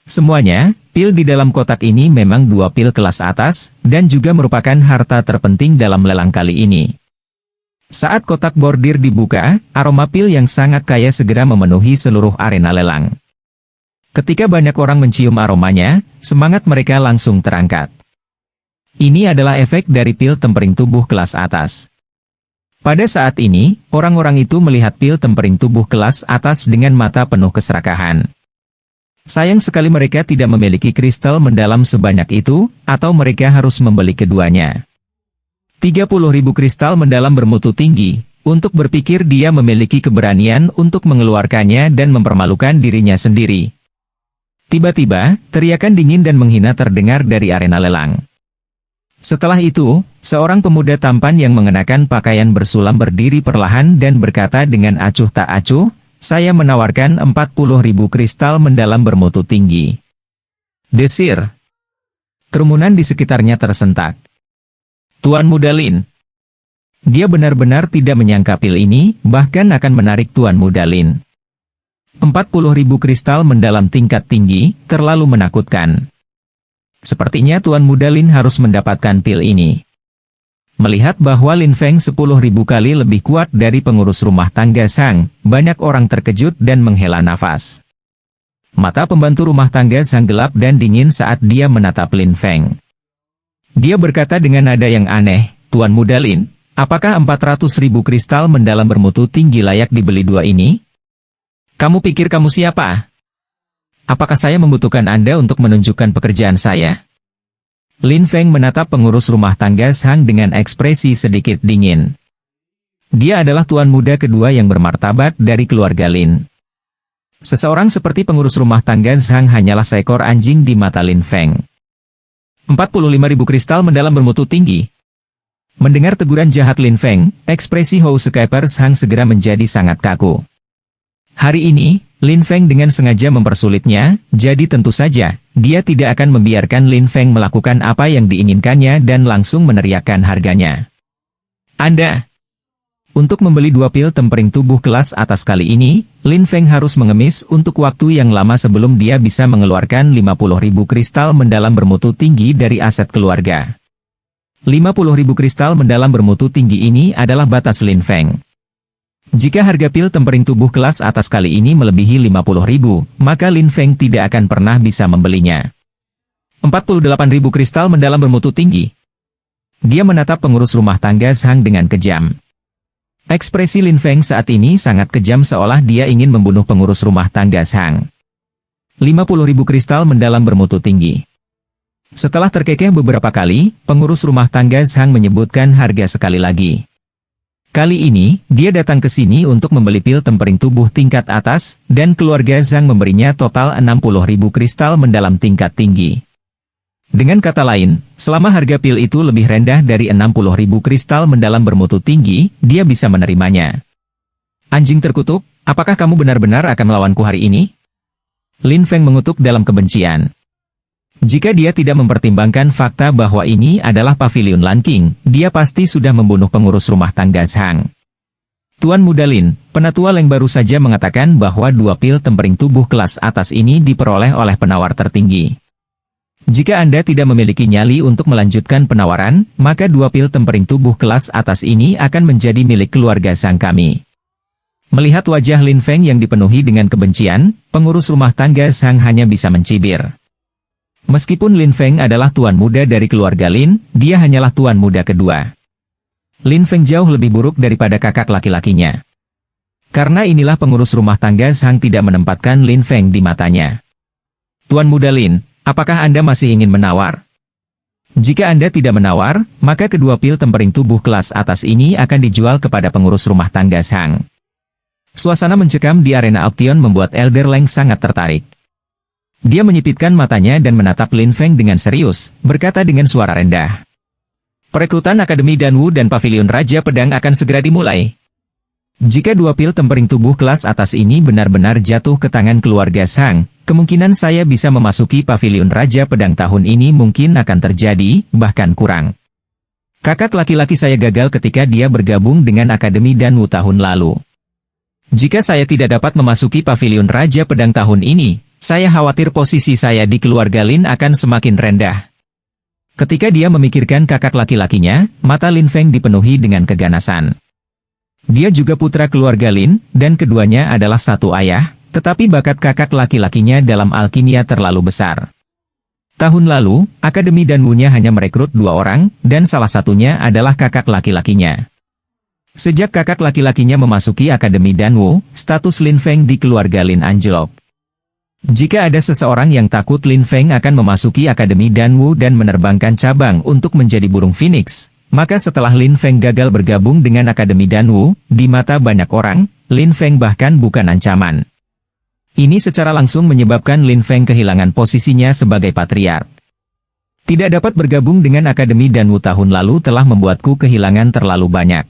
Semuanya, pil di dalam kotak ini memang 2 pil kelas atas, dan juga merupakan harta terpenting dalam lelang kali ini." Saat kotak bordir dibuka, aroma pil yang sangat kaya segera memenuhi seluruh arena lelang. Ketika banyak orang mencium aromanya, semangat mereka langsung terangkat. Ini adalah efek dari pil tempering tubuh kelas atas. Pada saat ini, orang-orang itu melihat pil tempering tubuh kelas atas dengan mata penuh keserakahan. Sayang sekali mereka tidak memiliki kristal mendalam sebanyak itu, atau mereka harus membeli keduanya. 30.000 kristal mendalam bermutu tinggi. Untuk berpikir dia memiliki keberanian untuk mengeluarkannya dan mempermalukan dirinya sendiri. Tiba-tiba, teriakan dingin dan menghina terdengar dari arena lelang. Setelah itu, seorang pemuda tampan yang mengenakan pakaian bersulam berdiri perlahan dan berkata dengan acuh tak acuh, "Saya menawarkan 40.000 kristal mendalam bermutu tinggi." Desir. Kerumunan di sekitarnya tersentak. Tuan Muda Lin. Dia benar-benar tidak menyangka pil ini, bahkan akan menarik Tuan Muda Lin. 40.000 kristal mendalam tingkat tinggi, terlalu menakutkan. Sepertinya Tuan Muda Lin harus mendapatkan pil ini. Melihat bahwa Lin Feng 10.000 kali lebih kuat dari pengurus rumah tangga Zhang, banyak orang terkejut dan menghela nafas. Mata pembantu rumah tangga Zhang gelap dan dingin saat dia menatap Lin Feng. Dia berkata dengan nada yang aneh, "Tuan Muda Lin, apakah 400.000 kristal mendalam bermutu tinggi layak dibeli 2 ini? Kamu pikir kamu siapa? Apakah saya membutuhkan Anda untuk menunjukkan pekerjaan saya?" Lin Feng menatap pengurus rumah tangga Zhang dengan ekspresi sedikit dingin. Dia adalah tuan muda kedua yang bermartabat dari keluarga Lin. Seseorang seperti pengurus rumah tangga Zhang hanyalah seekor anjing di mata Lin Feng. 45.000 kristal mendalam bermutu tinggi. Mendengar teguran jahat Lin Feng, ekspresi housekeeper Zhang segera menjadi sangat kaku. Hari ini, Lin Feng dengan sengaja mempersulitnya, jadi tentu saja, dia tidak akan membiarkan Lin Feng melakukan apa yang diinginkannya dan langsung meneriakkan harganya. "Anda!" Untuk membeli 2 pil tempering tubuh kelas atas kali ini, Lin Feng harus mengemis untuk waktu yang lama sebelum dia bisa mengeluarkan 50.000 kristal mendalam bermutu tinggi dari aset keluarga. 50.000 kristal mendalam bermutu tinggi ini adalah batas Lin Feng. Jika harga pil tempering tubuh kelas atas kali ini melebihi 50.000, maka Lin Feng tidak akan pernah bisa membelinya. 48.000 kristal mendalam bermutu tinggi. Dia menatap pengurus rumah tangga Zhang dengan kejam. Ekspresi Lin Feng saat ini sangat kejam seolah dia ingin membunuh pengurus rumah tangga Zhang. 50.000 kristal mendalam bermutu tinggi. Setelah terkekeh beberapa kali, pengurus rumah tangga Zhang menyebutkan harga sekali lagi. Kali ini, dia datang ke sini untuk membeli pil tempering tubuh tingkat atas, dan keluarga Zhang memberinya total 60.000 kristal mendalam tingkat tinggi. Dengan kata lain, selama harga pil itu lebih rendah dari 60.000 kristal mendalam bermutu tinggi, dia bisa menerimanya. Anjing terkutuk, apakah kamu benar-benar akan melawanku hari ini? Lin Feng mengutuk dalam kebencian. Jika dia tidak mempertimbangkan fakta bahwa ini adalah pavilion Lanking, dia pasti sudah membunuh pengurus rumah tangga Zhang. Tuan Muda Lin, penatua Leng baru saja mengatakan bahwa 2 pil tempering tubuh kelas atas ini diperoleh oleh penawar tertinggi. Jika Anda tidak memiliki nyali untuk melanjutkan penawaran, maka 2 pil tempering tubuh kelas atas ini akan menjadi milik keluarga Zhang kami. Melihat wajah Lin Feng yang dipenuhi dengan kebencian, pengurus rumah tangga Zhang hanya bisa mencibir. Meskipun Lin Feng adalah tuan muda dari keluarga Lin, dia hanyalah tuan muda kedua. Lin Feng jauh lebih buruk daripada kakak laki-lakinya. Karena inilah pengurus rumah tangga Zhang tidak menempatkan Lin Feng di matanya. Tuan Muda Lin, apakah Anda masih ingin menawar? Jika Anda tidak menawar, maka kedua pil tempering tubuh kelas atas ini akan dijual kepada pengurus rumah tangga Zhang. Suasana mencekam di arena auksion membuat Elder Leng sangat tertarik. Dia menyipitkan matanya dan menatap Lin Feng dengan serius, berkata dengan suara rendah. Perekrutan Akademi Danwu dan Pavilion Raja Pedang akan segera dimulai. Jika 2 pil tempering tubuh kelas atas ini benar-benar jatuh ke tangan keluarga Zhang, kemungkinan saya bisa memasuki Pavilion Raja Pedang tahun ini mungkin akan terjadi, bahkan kurang. Kakak laki-laki saya gagal ketika dia bergabung dengan Akademi Danwu tahun lalu. Jika saya tidak dapat memasuki Pavilion Raja Pedang tahun ini, saya khawatir posisi saya di keluarga Lin akan semakin rendah. Ketika dia memikirkan kakak laki-lakinya, mata Lin Feng dipenuhi dengan keganasan. Dia juga putra keluarga Lin, dan keduanya adalah satu ayah, tetapi bakat kakak laki-lakinya dalam alkimia terlalu besar. Tahun lalu, Akademi Danwu-nya hanya merekrut 2 orang, dan salah satunya adalah kakak laki-lakinya. Sejak kakak laki-lakinya memasuki Akademi Danwu, status Lin Feng di keluarga Lin anjlok. Jika ada seseorang yang takut Lin Feng akan memasuki Akademi Danwu dan menerbangkan cabang untuk menjadi burung phoenix, maka setelah Lin Feng gagal bergabung dengan Akademi Danwu, di mata banyak orang, Lin Feng bahkan bukan ancaman. Ini secara langsung menyebabkan Lin Feng kehilangan posisinya sebagai patriark. Tidak dapat bergabung dengan Akademi Danwu tahun lalu telah membuatku kehilangan terlalu banyak.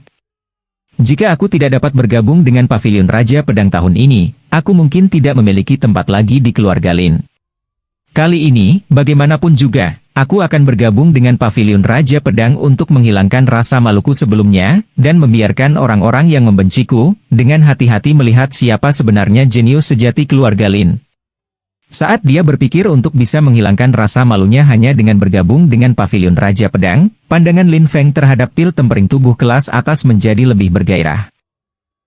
Jika aku tidak dapat bergabung dengan Pavilion Raja Pedang tahun ini, aku mungkin tidak memiliki tempat lagi di keluarga Lin. Kali ini, bagaimanapun juga, aku akan bergabung dengan Pavilion Raja Pedang untuk menghilangkan rasa maluku sebelumnya, dan membiarkan orang-orang yang membenciku, dengan hati-hati melihat siapa sebenarnya jenius sejati keluarga Lin. Saat dia berpikir untuk bisa menghilangkan rasa malunya hanya dengan bergabung dengan Pavilion Raja Pedang, pandangan Lin Feng terhadap pil tempering tubuh kelas atas menjadi lebih bergairah.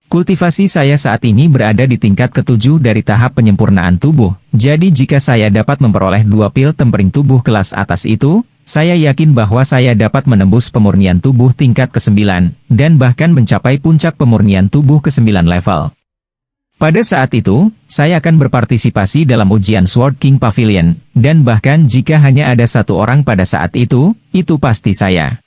Kultivasi saya saat ini berada di tingkat ke-7 dari tahap penyempurnaan tubuh, jadi jika saya dapat memperoleh 2 pil tempering tubuh kelas atas itu, saya yakin bahwa saya dapat menembus pemurnian tubuh tingkat ke-9, dan bahkan mencapai puncak pemurnian tubuh ke-9 level. Pada saat itu, saya akan berpartisipasi dalam ujian Sword King Pavilion, dan bahkan jika hanya ada 1 orang pada saat itu pasti saya.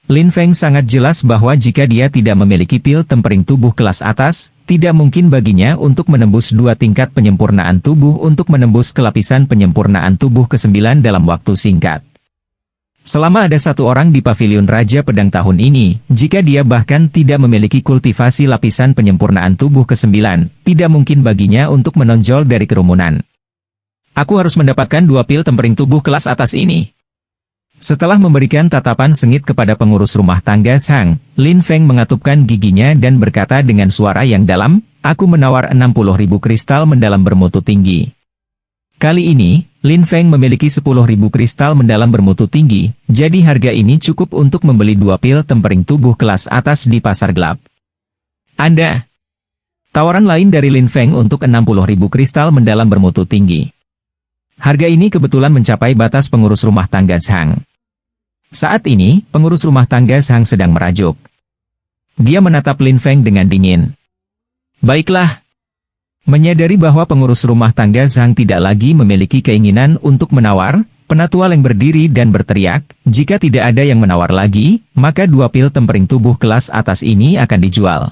Lin Feng sangat jelas bahwa jika dia tidak memiliki pil tempering tubuh kelas atas, tidak mungkin baginya untuk menembus 2 tingkat penyempurnaan tubuh untuk menembus kelapisan penyempurnaan tubuh ke-9 dalam waktu singkat. Selama ada 1 orang di Pavilion Raja Pedang tahun ini, jika dia bahkan tidak memiliki kultivasi lapisan penyempurnaan tubuh ke-9, tidak mungkin baginya untuk menonjol dari kerumunan. Aku harus mendapatkan 2 pil tempering tubuh kelas atas ini. Setelah memberikan tatapan sengit kepada pengurus rumah tangga Zhang, Lin Feng mengatupkan giginya dan berkata dengan suara yang dalam, aku menawar 60.000 kristal mendalam bermutu tinggi. Kali ini, Lin Feng memiliki 10.000 kristal mendalam bermutu tinggi, jadi harga ini cukup untuk membeli 2 pil tempering tubuh kelas atas di pasar gelap. Anda. Tawaran lain dari Lin Feng untuk 60.000 kristal mendalam bermutu tinggi. Harga ini kebetulan mencapai batas pengurus rumah tangga Zhang. Saat ini, pengurus rumah tangga Zhang sedang merajuk. Dia menatap Lin Feng dengan dingin. Baiklah. Menyadari bahwa pengurus rumah tangga Zhang tidak lagi memiliki keinginan untuk menawar, Penatua Leng berdiri dan berteriak, jika tidak ada yang menawar lagi, maka 2 pil tempering tubuh kelas atas ini akan dijual.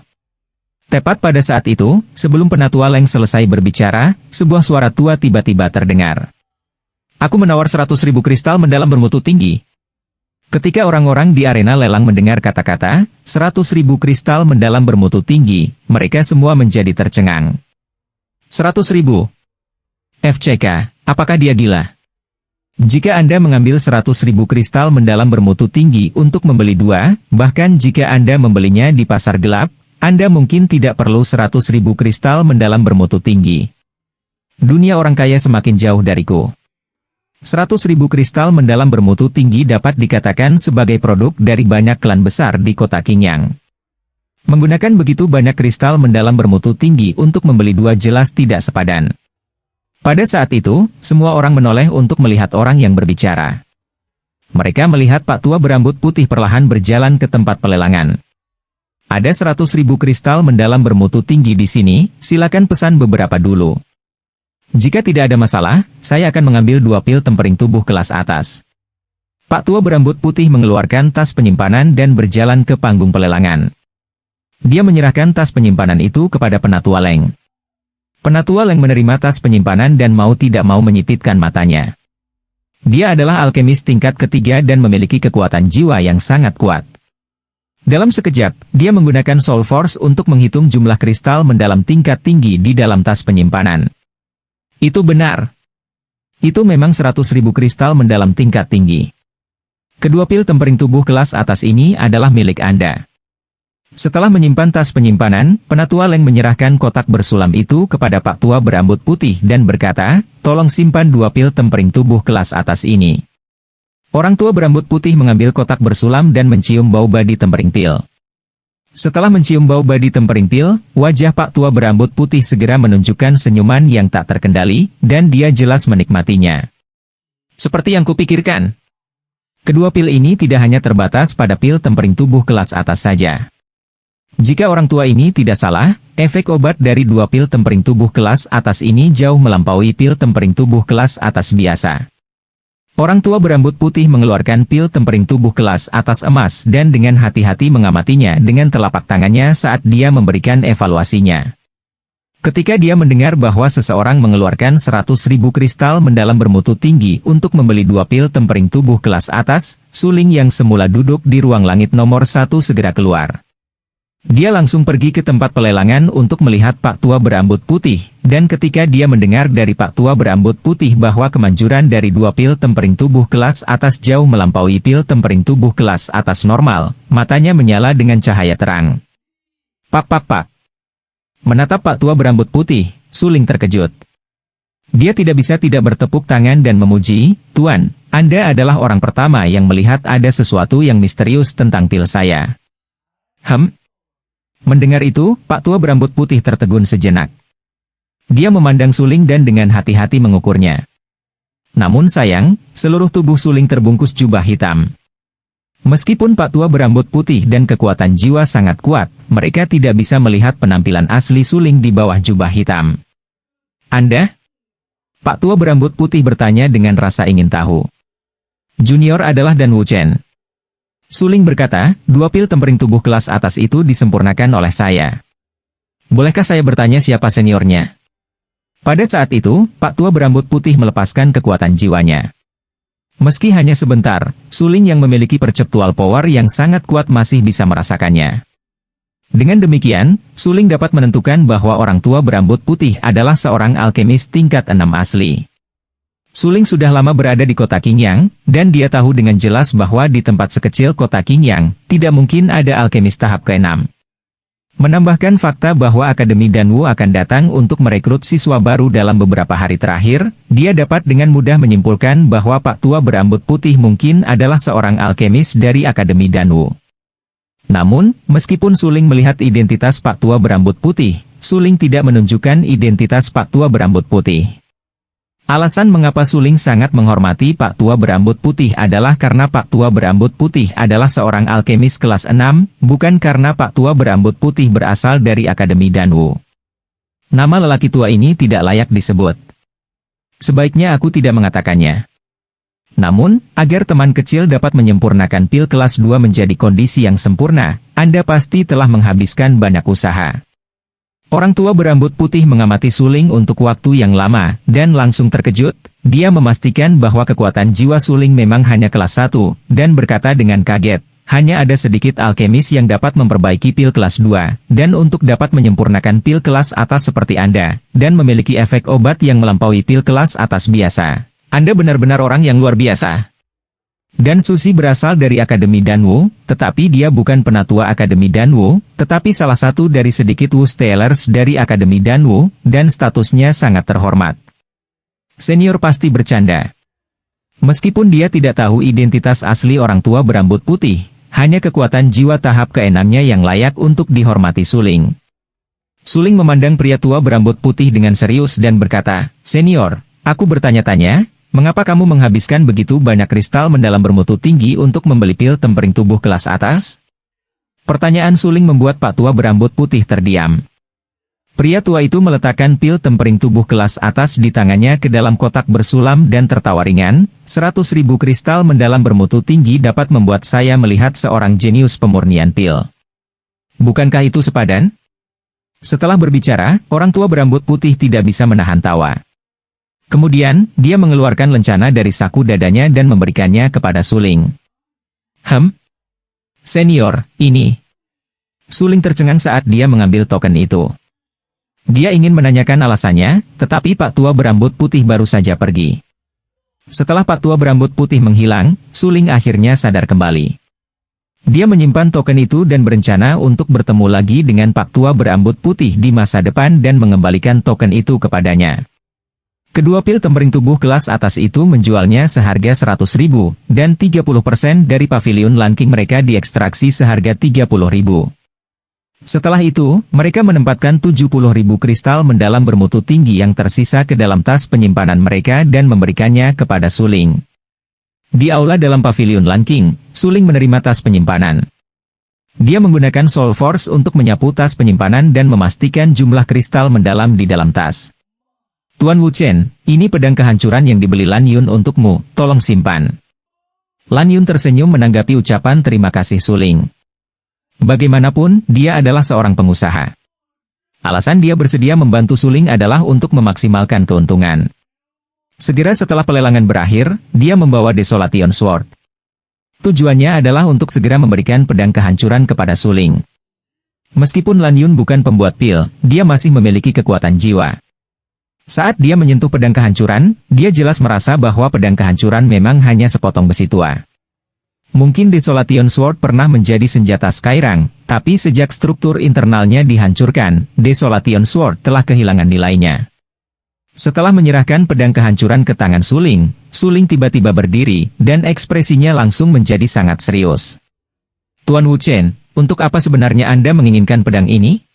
Tepat pada saat itu, sebelum Penatua Leng selesai berbicara, sebuah suara tua tiba-tiba terdengar. Aku menawar 100.000 kristal mendalam bermutu tinggi. Ketika orang-orang di arena lelang mendengar kata-kata, 100.000 kristal mendalam bermutu tinggi, mereka semua menjadi tercengang. 100.000. FCK, apakah dia gila? Jika Anda mengambil 100.000 kristal mendalam bermutu tinggi untuk membeli 2, bahkan jika Anda membelinya di pasar gelap, Anda mungkin tidak perlu 100.000 kristal mendalam bermutu tinggi. Dunia orang kaya semakin jauh dariku. 100.000 kristal mendalam bermutu tinggi dapat dikatakan sebagai produk dari banyak klan besar di kota Qingyang. Menggunakan begitu banyak kristal mendalam bermutu tinggi untuk membeli 2 jelas tidak sepadan. Pada saat itu, semua orang menoleh untuk melihat orang yang berbicara. Mereka melihat Pak Tua berambut putih perlahan berjalan ke tempat pelelangan. Ada 100.000 kristal mendalam bermutu tinggi di sini, silakan pesan beberapa dulu. Jika tidak ada masalah, saya akan mengambil 2 pil tempering tubuh kelas atas. Pak Tua berambut putih mengeluarkan tas penyimpanan dan berjalan ke panggung pelelangan. Dia menyerahkan tas penyimpanan itu kepada Penatua Leng. Penatua Leng menerima tas penyimpanan dan mau tidak mau menyipitkan matanya. Dia adalah alkemis tingkat ketiga dan memiliki kekuatan jiwa yang sangat kuat. Dalam sekejap, dia menggunakan Soul Force untuk menghitung jumlah kristal mendalam tingkat tinggi di dalam tas penyimpanan. Itu benar. Itu memang 100.000 kristal mendalam tingkat tinggi. Kedua pil tempering tubuh kelas atas ini adalah milik Anda. Setelah menyimpan tas penyimpanan, Penatua Leng menyerahkan kotak bersulam itu kepada Pak Tua berambut putih dan berkata, tolong simpan 2 pil tempering tubuh kelas atas ini. Orang tua berambut putih mengambil kotak bersulam dan mencium bau badi tempering pil. Setelah mencium bau badi tempering pil, wajah Pak Tua berambut putih segera menunjukkan senyuman yang tak terkendali, dan dia jelas menikmatinya. Seperti yang kupikirkan. Kedua pil ini tidak hanya terbatas pada pil tempering tubuh kelas atas saja. Jika orang tua ini tidak salah, efek obat dari 2 pil tempering tubuh kelas atas ini jauh melampaui pil tempering tubuh kelas atas biasa. Orang tua berambut putih mengeluarkan pil tempering tubuh kelas atas emas dan dengan hati-hati mengamatinya dengan telapak tangannya saat dia memberikan evaluasinya. Ketika dia mendengar bahwa seseorang mengeluarkan 100.000 kristal mendalam bermutu tinggi untuk membeli 2 pil tempering tubuh kelas atas, suling yang semula duduk di ruang langit nomor 1 segera keluar. Dia langsung pergi ke tempat pelelangan untuk melihat Pak Tua berambut putih, dan ketika dia mendengar dari Pak Tua berambut putih bahwa kemanjuran dari 2 pil tempering tubuh kelas atas jauh melampaui pil tempering tubuh kelas atas normal, matanya menyala dengan cahaya terang. Pak. Menatap Pak Tua berambut putih, suling terkejut. Dia tidak bisa tidak bertepuk tangan dan memuji, Tuan, Anda adalah orang pertama yang melihat ada sesuatu yang misterius tentang pil saya. Mendengar itu, Pak Tua berambut putih tertegun sejenak. Dia memandang suling dan dengan hati-hati mengukurnya. Namun sayang, seluruh tubuh suling terbungkus jubah hitam. Meskipun Pak Tua berambut putih dan kekuatan jiwa sangat kuat, mereka tidak bisa melihat penampilan asli suling di bawah jubah hitam. Anda? Pak Tua berambut putih bertanya dengan rasa ingin tahu. Junior adalah Dan Wuchen. Suling berkata, 2 pil tempering tubuh kelas atas itu disempurnakan oleh saya. Bolehkah saya bertanya siapa seniornya? Pada saat itu, Pak Tua berambut putih melepaskan kekuatan jiwanya. Meski hanya sebentar, suling yang memiliki perceptual power yang sangat kuat masih bisa merasakannya. Dengan demikian, suling dapat menentukan bahwa orang tua berambut putih adalah seorang alkemis tingkat 6 asli. Suling sudah lama berada di kota Qingyang, dan dia tahu dengan jelas bahwa di tempat sekecil kota Qingyang, tidak mungkin ada alkemis tahap ke-6. Menambahkan fakta bahwa Akademi Danwu akan datang untuk merekrut siswa baru dalam beberapa hari terakhir, dia dapat dengan mudah menyimpulkan bahwa Pak Tua berambut putih mungkin adalah seorang alkemis dari Akademi Danwu. Namun, meskipun Suling melihat identitas Pak Tua berambut putih, Suling tidak menunjukkan identitas Pak Tua berambut putih. Alasan mengapa Suling sangat menghormati Pak Tua berambut putih adalah karena Pak Tua berambut putih adalah seorang alkemis kelas 6, bukan karena Pak Tua berambut putih berasal dari Akademi Danwu. Nama lelaki tua ini tidak layak disebut. Sebaiknya aku tidak mengatakannya. Namun, agar teman kecil dapat menyempurnakan pil kelas 2 menjadi kondisi yang sempurna, Anda pasti telah menghabiskan banyak usaha. Orang tua berambut putih mengamati Suling untuk waktu yang lama, dan langsung terkejut. Dia memastikan bahwa kekuatan jiwa Suling memang hanya kelas 1, dan berkata dengan kaget, hanya ada sedikit alkemis yang dapat memperbaiki pil kelas 2, dan untuk dapat menyempurnakan pil kelas atas seperti Anda, dan memiliki efek obat yang melampaui pil kelas atas biasa. Anda benar-benar orang yang luar biasa. Dan Susi berasal dari Akademi Danwu, tetapi dia bukan penatua Akademi Danwu, tetapi salah satu dari sedikit Wustelers dari Akademi Danwu, dan statusnya sangat terhormat. Senior pasti bercanda. Meskipun dia tidak tahu identitas asli orang tua berambut putih, hanya kekuatan jiwa tahap ke-6-nya yang layak untuk dihormati Suling. Suling memandang pria tua berambut putih dengan serius dan berkata, "Senior, aku bertanya-tanya, mengapa kamu menghabiskan begitu banyak kristal mendalam bermutu tinggi untuk membeli pil tempering tubuh kelas atas?" Pertanyaan Suling membuat Pak Tua berambut putih terdiam. Pria tua itu meletakkan pil tempering tubuh kelas atas di tangannya ke dalam kotak bersulam dan tertawa ringan. 100.000 kristal mendalam bermutu tinggi dapat membuat saya melihat seorang jenius pemurnian pil. Bukankah itu sepadan? Setelah berbicara, orang tua berambut putih tidak bisa menahan tawa. Kemudian, dia mengeluarkan lencana dari saku dadanya dan memberikannya kepada Suling. Senior, ini. Suling tercengang saat dia mengambil token itu. Dia ingin menanyakan alasannya, tetapi Pak Tua berambut putih baru saja pergi. Setelah Pak Tua berambut putih menghilang, Suling akhirnya sadar kembali. Dia menyimpan token itu dan berencana untuk bertemu lagi dengan Pak Tua berambut putih di masa depan dan mengembalikan token itu kepadanya. Kedua pil tempering tubuh kelas atas itu menjualnya seharga 100.000, dan 30% dari pavilion Lanking mereka diekstraksi seharga 30.000. Setelah itu, mereka menempatkan 70.000 kristal mendalam bermutu tinggi yang tersisa ke dalam tas penyimpanan mereka dan memberikannya kepada Suling. Di aula dalam pavilion Lanking, Suling menerima tas penyimpanan. Dia menggunakan Soul Force untuk menyapu tas penyimpanan dan memastikan jumlah kristal mendalam di dalam tas. "Tuan Wu Chen, ini pedang kehancuran yang dibeli Lan Yun untukmu, tolong simpan." Lan Yun tersenyum menanggapi ucapan terima kasih Suling. Bagaimanapun, dia adalah seorang pengusaha. Alasan dia bersedia membantu Suling adalah untuk memaksimalkan keuntungan. Segera setelah pelelangan berakhir, dia membawa Desolation Sword. Tujuannya adalah untuk segera memberikan pedang kehancuran kepada Suling. Meskipun Lan Yun bukan pembuat pil, dia masih memiliki kekuatan jiwa. Saat dia menyentuh pedang kehancuran, dia jelas merasa bahwa pedang kehancuran memang hanya sepotong besi tua. Mungkin Desolation Sword pernah menjadi senjata Skyrang, tapi sejak struktur internalnya dihancurkan, Desolation Sword telah kehilangan nilainya. Setelah menyerahkan pedang kehancuran ke tangan Suling, Suling tiba-tiba berdiri, dan ekspresinya langsung menjadi sangat serius. "Tuan Wu Chen, untuk apa sebenarnya Anda menginginkan pedang ini?"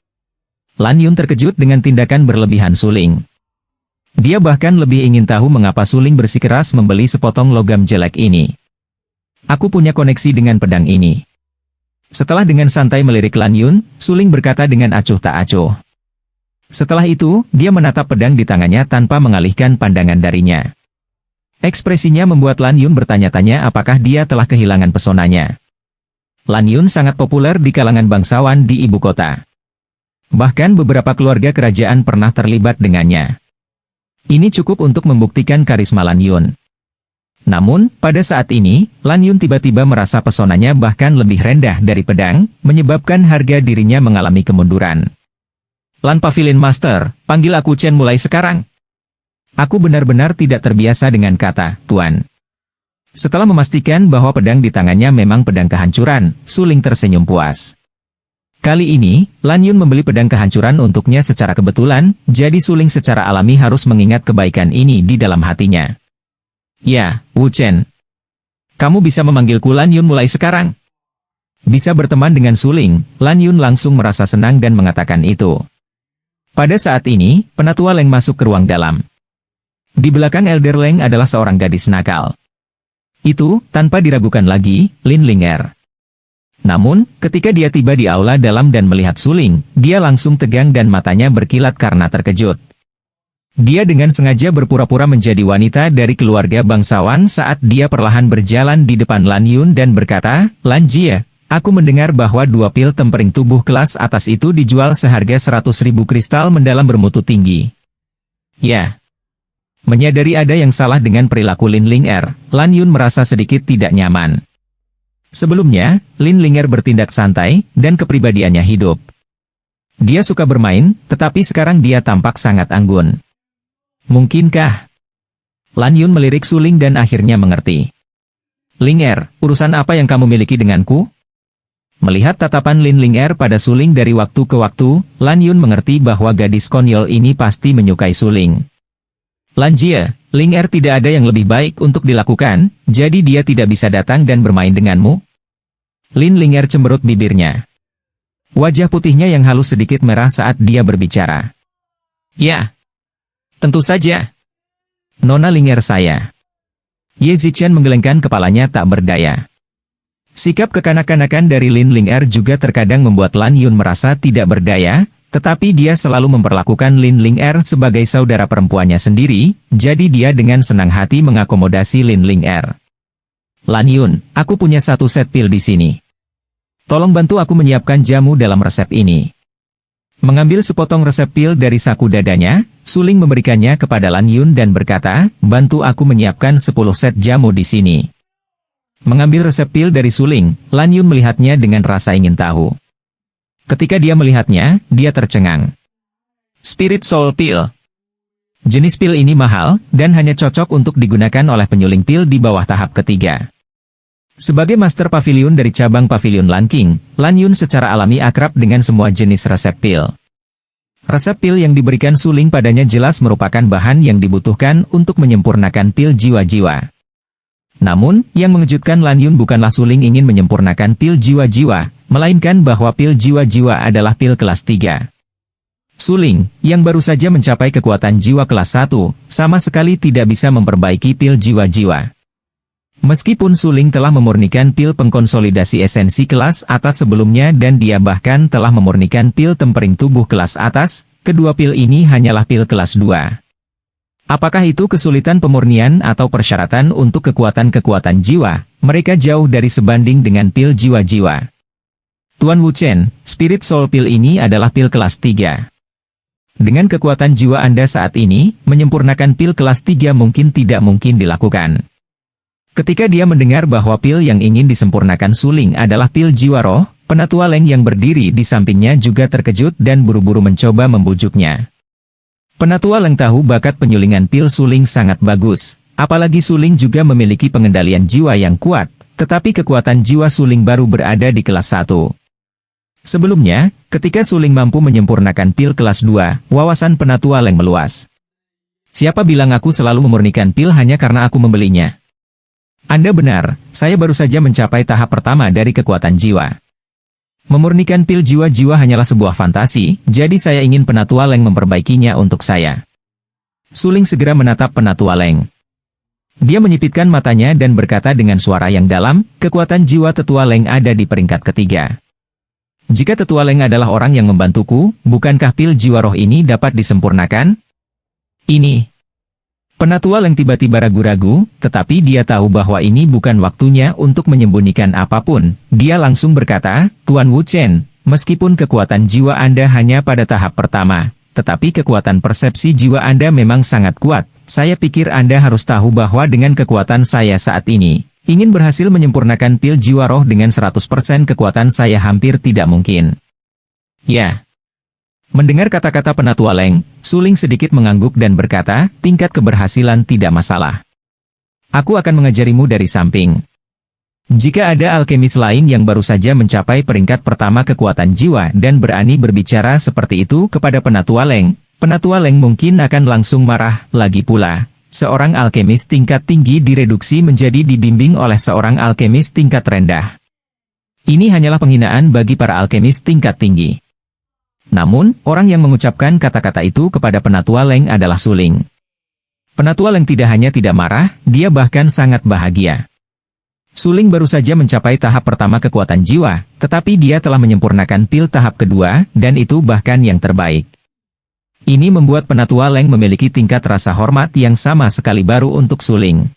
Lan Yun terkejut dengan tindakan berlebihan Suling. Dia bahkan lebih ingin tahu mengapa Suling bersikeras membeli sepotong logam jelek ini. "Aku punya koneksi dengan pedang ini." Setelah dengan santai melirik Lan Yun, Suling berkata dengan acuh tak acuh. Setelah itu, dia menatap pedang di tangannya tanpa mengalihkan pandangan darinya. Ekspresinya membuat Lan Yun bertanya-tanya apakah dia telah kehilangan pesonanya. Lan Yun sangat populer di kalangan bangsawan di ibu kota. Bahkan beberapa keluarga kerajaan pernah terlibat dengannya. Ini cukup untuk membuktikan karisma Lan Yun. Namun, pada saat ini, Lan Yun tiba-tiba merasa pesonanya bahkan lebih rendah dari pedang, menyebabkan harga dirinya mengalami kemunduran. "Lan Pavilion Master, panggil aku Chen mulai sekarang." "Aku benar-benar tidak terbiasa dengan kata, Tuan." Setelah memastikan bahwa pedang di tangannya memang pedang kehancuran, Suling tersenyum puas. Kali ini, Lan Yun membeli pedang kehancuran untuknya secara kebetulan, jadi Suling secara alami harus mengingat kebaikan ini di dalam hatinya. "Ya, Wu Chen. Kamu bisa memanggilku Lan Yun mulai sekarang." Bisa berteman dengan Suling, Lan Yun langsung merasa senang dan mengatakan itu. Pada saat ini, Penatua Leng masuk ke ruang dalam. Di belakang Elder Leng adalah seorang gadis nakal. Itu, tanpa diragukan lagi, Lin Linger. Namun, ketika dia tiba di aula dalam dan melihat Suling, dia langsung tegang dan matanya berkilat karena terkejut. Dia dengan sengaja berpura-pura menjadi wanita dari keluarga bangsawan saat dia perlahan berjalan di depan Lan Yun dan berkata, "Lan Jie, aku mendengar bahwa 2 pil tempering tubuh kelas atas itu dijual seharga 100.000 kristal mendalam bermutu tinggi." Ya. Menyadari ada yang salah dengan perilaku Lin Linger, Lan Yun merasa sedikit tidak nyaman. Sebelumnya, Lin Linger bertindak santai, dan kepribadiannya hidup. Dia suka bermain, tetapi sekarang dia tampak sangat anggun. Mungkinkah? Lan Yun melirik Suling dan akhirnya mengerti. "Linger, urusan apa yang kamu miliki denganku?" Melihat tatapan Lin Linger pada Suling dari waktu ke waktu, Lan Yun mengerti bahwa gadis konyol ini pasti menyukai Suling. "Lan Jie, Linger tidak ada yang lebih baik untuk dilakukan, jadi dia tidak bisa datang dan bermain denganmu?" Lin Linger cemberut bibirnya. Wajah putihnya yang halus sedikit merah saat dia berbicara. "Ya, tentu saja. Nona Linger saya." Ye Zichen menggelengkan kepalanya tak berdaya. Sikap kekanak-kanakan dari Lin Linger juga terkadang membuat Lan Yun merasa tidak berdaya, tetapi dia selalu memperlakukan Lin Linger sebagai saudara perempuannya sendiri, jadi dia dengan senang hati mengakomodasi Lin Linger. "Lan Yun, aku punya 1 set pil di sini. Tolong bantu aku menyiapkan jamu dalam resep ini." Mengambil sepotong resep pil dari saku dadanya, Suling memberikannya kepada Lan Yun dan berkata, "Bantu aku menyiapkan 10 set jamu di sini." Mengambil resep pil dari Suling, Lan Yun melihatnya dengan rasa ingin tahu. Ketika dia melihatnya, dia tercengang. Spirit Soul Pill. Jenis pil ini mahal, dan hanya cocok untuk digunakan oleh penyuling pil di bawah tahap ketiga. Sebagai Master Pavilion dari cabang Pavilion Lan King, Lan Yun secara alami akrab dengan semua jenis resep pil. Resep pil yang diberikan Suling padanya jelas merupakan bahan yang dibutuhkan untuk menyempurnakan pil jiwa-jiwa. Namun, yang mengejutkan Lan Yun bukanlah Suling ingin menyempurnakan pil jiwa-jiwa, melainkan bahwa pil jiwa-jiwa adalah pil kelas 3. Suling, yang baru saja mencapai kekuatan jiwa kelas 1, sama sekali tidak bisa memperbaiki pil jiwa-jiwa. Meskipun Suling telah memurnikan pil pengkonsolidasi esensi kelas atas sebelumnya dan dia bahkan telah memurnikan pil tempering tubuh kelas atas, kedua pil ini hanyalah pil kelas 2. Apakah itu kesulitan pemurnian atau persyaratan untuk kekuatan-kekuatan jiwa? Mereka jauh dari sebanding dengan pil jiwa-jiwa. Tuan Wu Chen, Spirit Soul Pill ini adalah pil kelas 3. Dengan kekuatan jiwa Anda saat ini, menyempurnakan pil kelas 3 mungkin tidak mungkin dilakukan. Ketika dia mendengar bahwa pil yang ingin disempurnakan Suling adalah pil jiwa roh, Penatua Leng yang berdiri di sampingnya juga terkejut dan buru-buru mencoba membujuknya. Penatua Leng tahu bakat penyulingan pil Suling sangat bagus, apalagi Suling juga memiliki pengendalian jiwa yang kuat, tetapi kekuatan jiwa Suling baru berada di kelas 1. Sebelumnya, ketika Suling mampu menyempurnakan pil kelas 2, wawasan Penatua Leng meluas. "Siapa bilang aku selalu memurnikan pil hanya karena aku membelinya?" "Anda benar, saya baru saja mencapai tahap pertama dari kekuatan jiwa. Memurnikan pil jiwa-jiwa hanyalah sebuah fantasi, jadi saya ingin Penatua Leng memperbaikinya untuk saya." Suling segera menatap Penatua Leng. Dia menyipitkan matanya dan berkata dengan suara yang dalam, "Kekuatan jiwa Tetua Leng ada di peringkat ketiga. Jika Tetua Leng adalah orang yang membantuku, bukankah pil jiwa roh ini dapat disempurnakan?" Ini. Penatua Leng tiba-tiba ragu-ragu, tetapi dia tahu bahwa ini bukan waktunya untuk menyembunyikan apapun. Dia langsung berkata, "Tuan Wu Chen, meskipun kekuatan jiwa Anda hanya pada tahap pertama, tetapi kekuatan persepsi jiwa Anda memang sangat kuat. Saya pikir Anda harus tahu bahwa dengan kekuatan saya saat ini, ingin berhasil menyempurnakan pil jiwa roh dengan 100% kekuatan saya hampir tidak mungkin." Ya. Mendengar kata-kata Penatua Leng, Suling sedikit mengangguk dan berkata, "Tingkat keberhasilan tidak masalah. Aku akan mengajarimu dari samping." Jika ada alkemis lain yang baru saja mencapai peringkat pertama kekuatan jiwa dan berani berbicara seperti itu kepada Penatua Leng mungkin akan langsung marah. Lagi pula, seorang alkemis tingkat tinggi direduksi menjadi dibimbing oleh seorang alkemis tingkat rendah. Ini hanyalah penghinaan bagi para alkemis tingkat tinggi. Namun, orang yang mengucapkan kata-kata itu kepada Penatua Leng adalah Suling. Penatua Leng tidak hanya tidak marah, dia bahkan sangat bahagia. Suling baru saja mencapai tahap pertama kekuatan jiwa, tetapi dia telah menyempurnakan pil tahap kedua, dan itu bahkan yang terbaik. Ini membuat Penatua Leng memiliki tingkat rasa hormat yang sama sekali baru untuk Suling.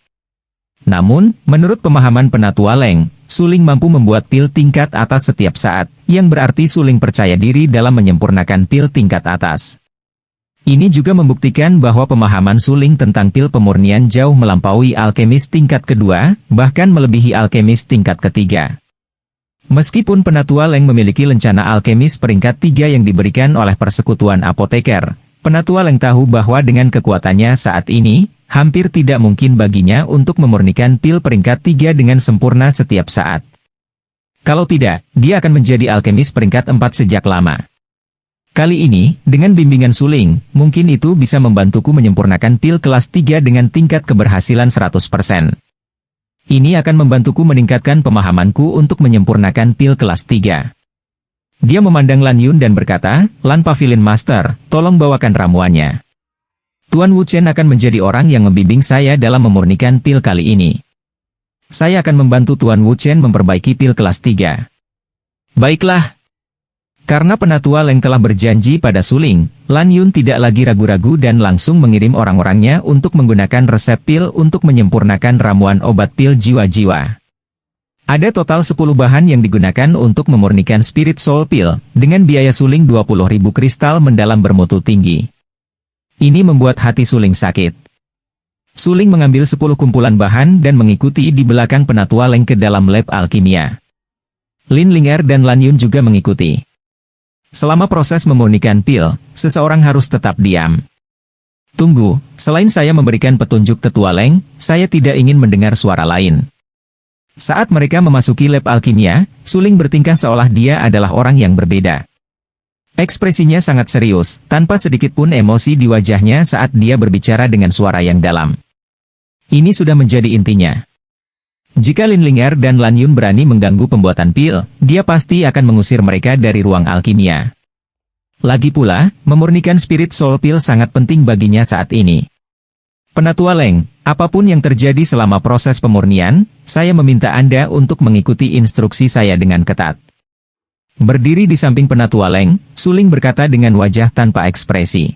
Namun, menurut pemahaman Penatua Leng, Suling mampu membuat pil tingkat atas setiap saat, yang berarti Suling percaya diri dalam menyempurnakan pil tingkat atas. Ini juga membuktikan bahwa pemahaman Suling tentang pil pemurnian jauh melampaui alkemis tingkat kedua, bahkan melebihi alkemis tingkat ketiga. Meskipun Penatua Leng memiliki lencana alkemis peringkat 3 yang diberikan oleh persekutuan apoteker, Penatua Leng tahu bahwa dengan kekuatannya saat ini, hampir tidak mungkin baginya untuk memurnikan pil peringkat 3 dengan sempurna setiap saat. Kalau tidak, dia akan menjadi alkemis peringkat 4 sejak lama. Kali ini, dengan bimbingan Suling, mungkin itu bisa membantuku menyempurnakan pil kelas 3 dengan tingkat keberhasilan 100%. Ini akan membantuku meningkatkan pemahamanku untuk menyempurnakan pil kelas 3. Dia memandang Lan Yun dan berkata, "Lan Pavilion Master, tolong bawakan ramuannya. Tuan Wu Chen akan menjadi orang yang membimbing saya dalam memurnikan pil kali ini. Saya akan membantu Tuan Wu Chen memperbaiki pil kelas 3. Baiklah. Karena Penatua Leng telah berjanji pada Suling, Lan Yun tidak lagi ragu-ragu dan langsung mengirim orang-orangnya untuk menggunakan resep pil untuk menyempurnakan ramuan obat pil jiwa-jiwa. Ada total 10 bahan yang digunakan untuk memurnikan Spirit Soul Pill, dengan biaya Suling 20.000 kristal mendalam bermutu tinggi. Ini membuat hati Suling sakit. Suling mengambil 10 kumpulan bahan dan mengikuti di belakang Penatua Leng ke dalam lab alkimia. Lin Linger dan Lan Yun juga mengikuti. Selama proses memurnikan pil, seseorang harus tetap diam. Tunggu, selain saya memberikan petunjuk Tetua Leng, saya tidak ingin mendengar suara lain. Saat mereka memasuki lab alkimia, Suling bertingkah seolah dia adalah orang yang berbeda. Ekspresinya sangat serius, tanpa sedikit pun emosi di wajahnya saat dia berbicara dengan suara yang dalam. Ini sudah menjadi intinya. Jika Lin Linger dan Lan Yun berani mengganggu pembuatan pil, dia pasti akan mengusir mereka dari ruang alkimia. Lagi pula, memurnikan Spirit Soul Pill sangat penting baginya saat ini. Penatua Leng, apapun yang terjadi selama proses pemurnian, saya meminta Anda untuk mengikuti instruksi saya dengan ketat. Berdiri di samping Penatua Leng, Suling berkata dengan wajah tanpa ekspresi.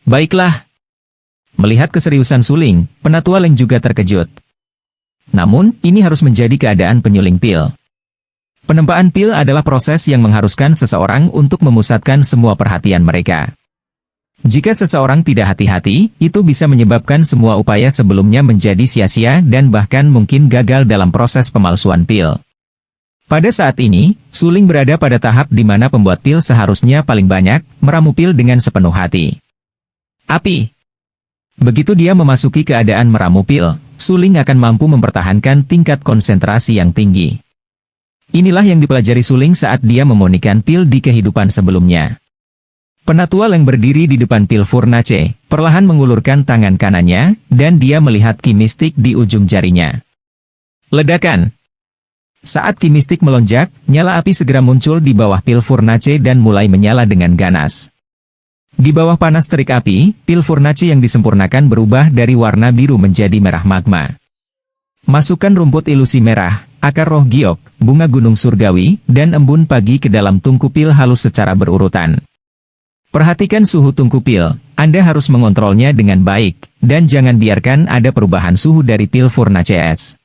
Baiklah. Melihat keseriusan Suling, Penatua Leng juga terkejut. Namun, ini harus menjadi keadaan penyuling pil. Penempaan pil adalah proses yang mengharuskan seseorang untuk memusatkan semua perhatian mereka. Jika seseorang tidak hati-hati, itu bisa menyebabkan semua upaya sebelumnya menjadi sia-sia dan bahkan mungkin gagal dalam proses pemalsuan pil. Pada saat ini, Suling berada pada tahap di mana pembuat pil seharusnya paling banyak meramu pil dengan sepenuh hati. Api. Begitu dia memasuki keadaan meramu pil, Suling akan mampu mempertahankan tingkat konsentrasi yang tinggi. Inilah yang dipelajari Suling saat dia memurnikan pil di kehidupan sebelumnya. Penatua Leng berdiri di depan pil Furnace, perlahan mengulurkan tangan kanannya, dan dia melihat ki mistik di ujung jarinya. Ledakan. Saat ki mistik melonjak, nyala api segera muncul di bawah pil Furnace dan mulai menyala dengan ganas. Di bawah panas terik api, pil Furnace yang disempurnakan berubah dari warna biru menjadi merah magma. Masukkan rumput ilusi merah, akar roh giok, bunga gunung surgawi, dan embun pagi ke dalam tungku pil halus secara berurutan. Perhatikan suhu tungku pil, Anda harus mengontrolnya dengan baik, dan jangan biarkan ada perubahan suhu dari pil Furnace.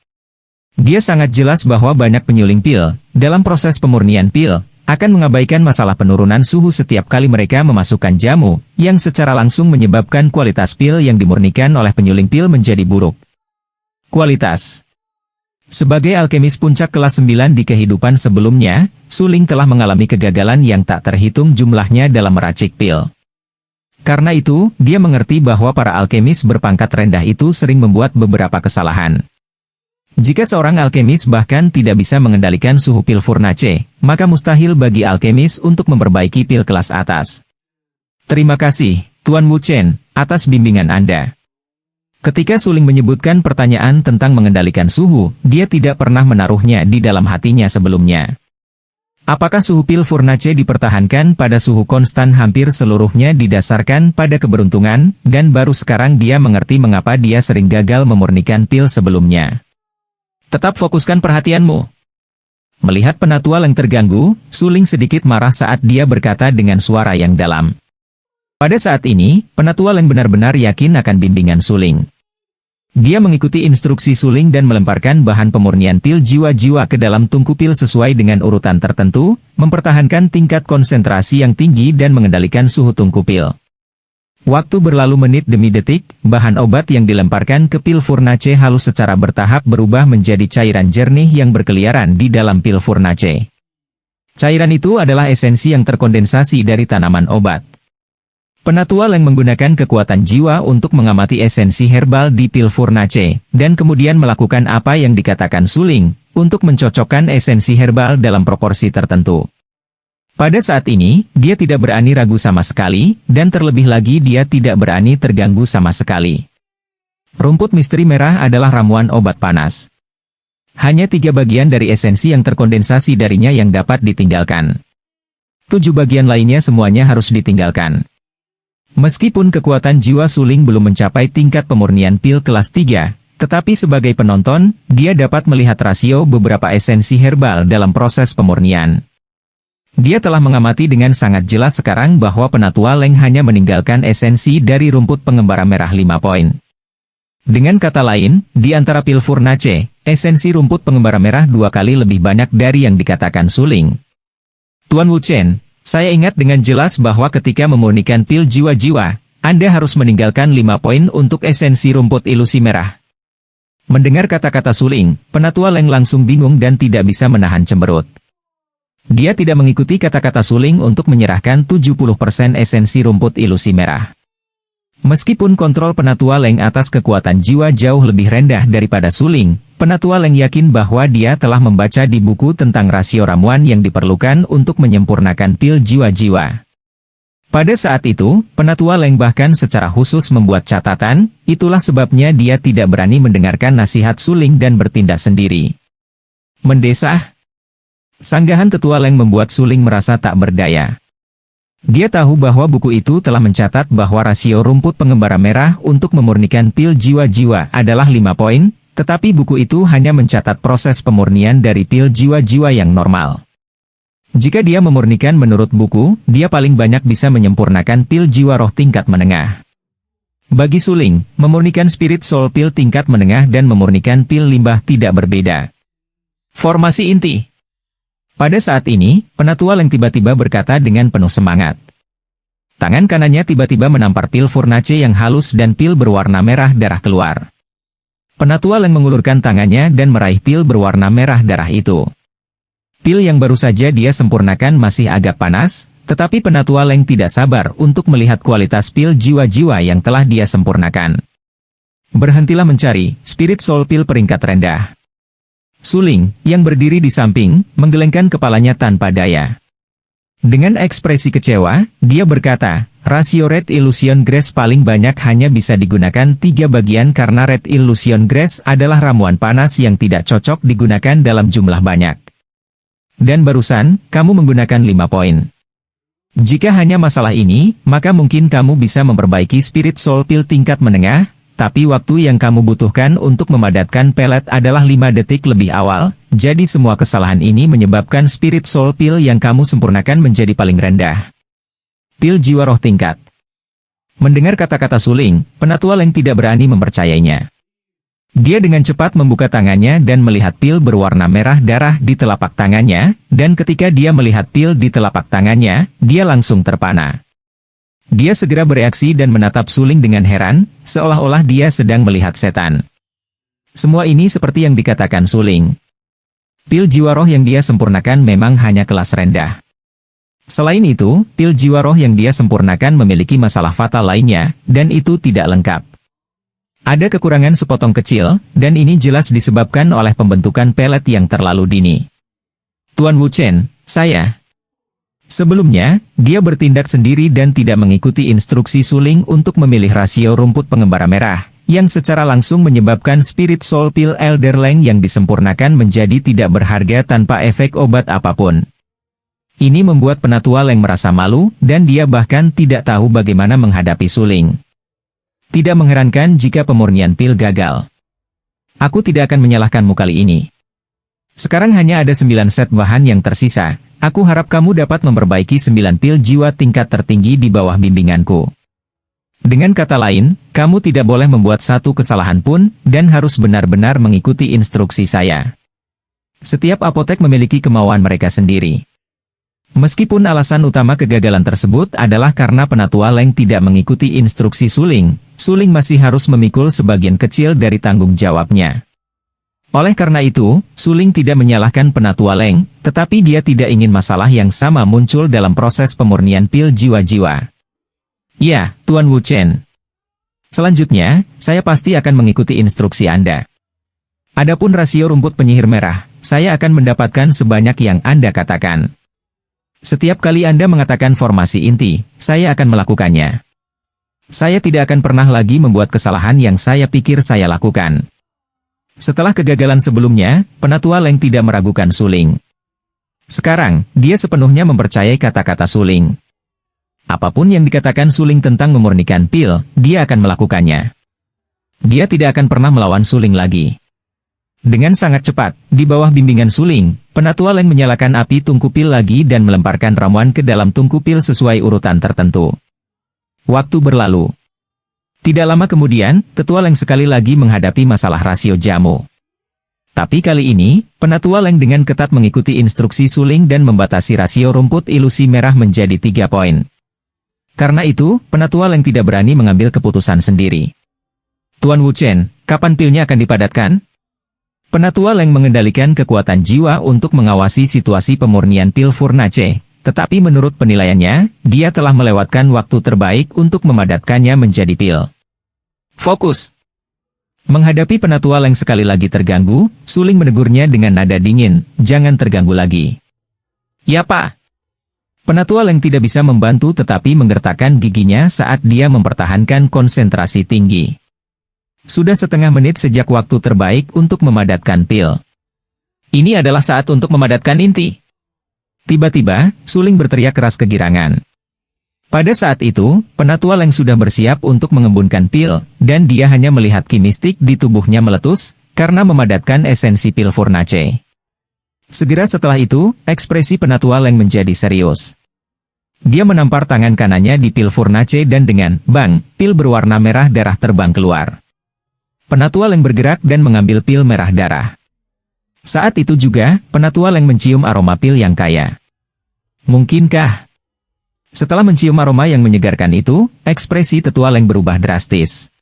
Dia sangat jelas bahwa banyak penyuling pil, dalam proses pemurnian pil, akan mengabaikan masalah penurunan suhu setiap kali mereka memasukkan jamu, yang secara langsung menyebabkan kualitas pil yang dimurnikan oleh penyuling pil menjadi buruk. Kualitas. Sebagai alkemis puncak kelas 9 di kehidupan sebelumnya, Suling telah mengalami kegagalan yang tak terhitung jumlahnya dalam meracik pil. Karena itu, dia mengerti bahwa para alkemis berpangkat rendah itu sering membuat beberapa kesalahan. Jika seorang alkemis bahkan tidak bisa mengendalikan suhu pil Furnace, maka mustahil bagi alkemis untuk memperbaiki pil kelas atas. Terima kasih, Tuan Wu Chen, atas bimbingan Anda. Ketika Suling menyebutkan pertanyaan tentang mengendalikan suhu, dia tidak pernah menaruhnya di dalam hatinya sebelumnya. Apakah suhu pil Furnace dipertahankan pada suhu konstan hampir seluruhnya didasarkan pada keberuntungan, dan baru sekarang dia mengerti mengapa dia sering gagal memurnikan pil sebelumnya. Tetap fokuskan perhatianmu. Melihat Penatua Leng terganggu, Suling sedikit marah saat dia berkata dengan suara yang dalam. Pada saat ini, Penatua Leng benar-benar yakin akan bimbingan Suling. Dia mengikuti instruksi Suling dan melemparkan bahan pemurnian pil jiwa-jiwa ke dalam tungku pil sesuai dengan urutan tertentu, mempertahankan tingkat konsentrasi yang tinggi dan mengendalikan suhu tungku pil. Waktu berlalu menit demi detik, bahan obat yang dilemparkan ke pil Furnace halus secara bertahap berubah menjadi cairan jernih yang berkeliaran di dalam pil Furnace. Cairan itu adalah esensi yang terkondensasi dari tanaman obat. Penatua Leng menggunakan kekuatan jiwa untuk mengamati esensi herbal di pil Furnace, dan kemudian melakukan apa yang dikatakan Suling, untuk mencocokkan esensi herbal dalam proporsi tertentu. Pada saat ini, dia tidak berani ragu sama sekali, dan terlebih lagi dia tidak berani terganggu sama sekali. Rumput misteri merah adalah ramuan obat panas. Hanya 3 bagian dari esensi yang terkondensasi darinya yang dapat ditinggalkan. 7 bagian lainnya semuanya harus ditinggalkan. Meskipun kekuatan jiwa Suling belum mencapai tingkat pemurnian pil kelas 3, tetapi sebagai penonton, dia dapat melihat rasio beberapa esensi herbal dalam proses pemurnian. Dia telah mengamati dengan sangat jelas sekarang bahwa Penatua Leng hanya meninggalkan esensi dari rumput pengembara merah 5 poin. Dengan kata lain, di antara pil Furnace, esensi rumput pengembara merah 2 kali lebih banyak dari yang dikatakan Suling. Tuan Wu Chen, saya ingat dengan jelas bahwa ketika memurnikan pil jiwa-jiwa, Anda harus meninggalkan 5 poin untuk esensi rumput ilusi merah. Mendengar kata-kata Suling, Penatua Leng langsung bingung dan tidak bisa menahan cemberut. Dia tidak mengikuti kata-kata Suling untuk menyerahkan 70% esensi rumput ilusi merah. Meskipun kontrol Penatua Leng atas kekuatan jiwa jauh lebih rendah daripada Suling, Penatua Leng yakin bahwa dia telah membaca di buku tentang rasio ramuan yang diperlukan untuk menyempurnakan pil jiwa-jiwa. Pada saat itu, Penatua Leng bahkan secara khusus membuat catatan, itulah sebabnya dia tidak berani mendengarkan nasihat Suling dan bertindak sendiri. Mendesah. Sanggahan Tetua Leng membuat Suling merasa tak berdaya. Dia tahu bahwa buku itu telah mencatat bahwa rasio rumput pengembara merah untuk memurnikan pil jiwa-jiwa adalah 5 poin, tetapi buku itu hanya mencatat proses pemurnian dari pil jiwa-jiwa yang normal. Jika dia memurnikan menurut buku, dia paling banyak bisa menyempurnakan pil jiwa roh tingkat menengah. Bagi Suling, memurnikan spirit soul pil tingkat menengah dan memurnikan pil limbah tidak berbeda. Formasi inti. Pada saat ini, Penatua Leng tiba-tiba berkata dengan penuh semangat. Tangan kanannya tiba-tiba menampar pil Furnace yang halus dan pil berwarna merah darah keluar. Penatua Leng mengulurkan tangannya dan meraih pil berwarna merah darah itu. Pil yang baru saja dia sempurnakan masih agak panas, tetapi Penatua Leng tidak sabar untuk melihat kualitas pil jiwa-jiwa yang telah dia sempurnakan. Berhentilah mencari, spirit soul pil peringkat rendah. Suling, yang berdiri di samping, menggelengkan kepalanya tanpa daya. Dengan ekspresi kecewa, dia berkata, rasio Red Illusion Grace paling banyak hanya bisa digunakan 3 bagian karena Red Illusion Grace adalah ramuan panas yang tidak cocok digunakan dalam jumlah banyak. Dan barusan, kamu menggunakan 5 poin. Jika hanya masalah ini, maka mungkin kamu bisa memperbaiki spirit soul pil tingkat menengah, tapi waktu yang kamu butuhkan untuk memadatkan pelet adalah 5 detik lebih awal, jadi semua kesalahan ini menyebabkan spirit soul pil yang kamu sempurnakan menjadi paling rendah. Pil jiwa roh tingkat. Mendengar kata-kata Suling, Penatua Leng tidak berani mempercayainya. Dia dengan cepat membuka tangannya dan melihat pil berwarna merah darah di telapak tangannya, dan ketika dia melihat pil di telapak tangannya, dia langsung terpana. Dia segera bereaksi dan menatap Suling dengan heran, seolah-olah dia sedang melihat setan. Semua ini seperti yang dikatakan Suling. Pil jiwa roh yang dia sempurnakan memang hanya kelas rendah. Selain itu, pil jiwa roh yang dia sempurnakan memiliki masalah fatal lainnya, dan itu tidak lengkap. Ada kekurangan sepotong kecil, dan ini jelas disebabkan oleh pembentukan pelet yang terlalu dini. Tuan Wu Chen, saya... Sebelumnya, dia bertindak sendiri dan tidak mengikuti instruksi Suling untuk memilih rasio rumput pengembara merah, yang secara langsung menyebabkan Spirit Soul Pil Elderling yang disempurnakan menjadi tidak berharga tanpa efek obat apapun. Ini membuat Penatua Leng merasa malu, dan dia bahkan tidak tahu bagaimana menghadapi suling. Tidak mengherankan jika pemurnian pil gagal. Aku tidak akan menyalahkanmu kali ini. Sekarang hanya ada 9 set bahan yang tersisa. Aku harap kamu dapat memperbaiki 9 pil jiwa tingkat tertinggi di bawah bimbinganku. Dengan kata lain, kamu tidak boleh membuat satu kesalahan pun, dan harus benar-benar mengikuti instruksi saya. Setiap apotek memiliki kemauan mereka sendiri. Meskipun alasan utama kegagalan tersebut adalah karena Penatua Leng tidak mengikuti instruksi suling, suling masih harus memikul sebagian kecil dari tanggung jawabnya. Oleh karena itu, suling tidak menyalahkan Penatua Leng, tetapi dia tidak ingin masalah yang sama muncul dalam proses pemurnian pil jiwa-jiwa. Ya, Tuan Wu Chen. Selanjutnya, saya pasti akan mengikuti instruksi Anda. Adapun rasio rumput penyihir merah, saya akan mendapatkan sebanyak yang Anda katakan. Setiap kali Anda mengatakan formasi inti, saya akan melakukannya. Saya tidak akan pernah lagi membuat kesalahan yang saya pikir saya lakukan. Setelah kegagalan sebelumnya, Penatua Leng tidak meragukan suling. Sekarang, dia sepenuhnya mempercayai kata-kata suling. Apapun yang dikatakan suling tentang memurnikan pil, dia akan melakukannya. Dia tidak akan pernah melawan suling lagi. Dengan sangat cepat, di bawah bimbingan suling, Penatua Leng menyalakan api tungku pil lagi dan melemparkan ramuan ke dalam tungku pil sesuai urutan tertentu. Waktu berlalu. Tidak lama kemudian, Tetua Leng sekali lagi menghadapi masalah rasio jamu. Tapi kali ini, Penatua Leng dengan ketat mengikuti instruksi suling dan membatasi rasio rumput ilusi merah menjadi 3 poin. Karena itu, Penatua Leng tidak berani mengambil keputusan sendiri. Tuan Wu Chen, kapan pilnya akan dipadatkan? Penatua Leng mengendalikan kekuatan jiwa untuk mengawasi situasi pemurnian pil Furnace, tetapi menurut penilaiannya, dia telah melewatkan waktu terbaik untuk memadatkannya menjadi pil. Fokus! Menghadapi Penatua Leng sekali lagi terganggu, suling menegurnya dengan nada dingin, jangan terganggu lagi. Ya Pak. Penatua Leng tidak bisa membantu tetapi menggertakkan giginya saat dia mempertahankan konsentrasi tinggi. Sudah setengah menit sejak waktu terbaik untuk memadatkan pil. Ini adalah saat untuk memadatkan inti. Tiba-tiba, suling berteriak keras kegirangan. Pada saat itu, Penatua Leng sudah bersiap untuk mengembunkan pil, dan dia hanya melihat ki mistik di tubuhnya meletus, karena memadatkan esensi pil Furnace. Segera setelah itu, ekspresi Penatua Leng menjadi serius. Dia menampar tangan kanannya di pil Furnace dan dengan bang, pil berwarna merah darah terbang keluar. Penatua Leng bergerak dan mengambil pil merah darah. Saat itu juga, Penatua Leng mencium aroma pil yang kaya. Mungkinkah? Setelah mencium aroma yang menyegarkan itu, ekspresi Tetua Leng berubah drastis.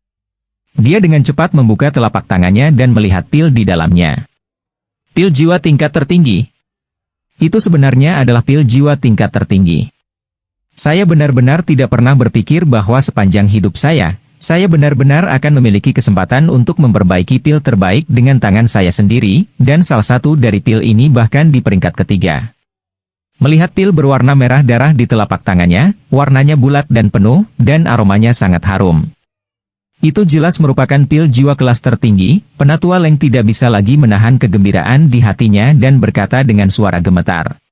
Dia dengan cepat membuka telapak tangannya dan melihat pil di dalamnya. Pil jiwa tingkat tertinggi. Itu sebenarnya adalah pil jiwa tingkat tertinggi. Saya benar-benar tidak pernah berpikir bahwa sepanjang hidup saya benar-benar akan memiliki kesempatan untuk memperbaiki pil terbaik dengan tangan saya sendiri, dan salah satu dari pil ini bahkan di peringkat ketiga. Melihat pil berwarna merah darah di telapak tangannya, warnanya bulat dan penuh, dan aromanya sangat harum. Itu jelas merupakan pil jiwa kelas tertinggi. Penatua Leng tidak bisa lagi menahan kegembiraan di hatinya dan berkata dengan suara gemetar.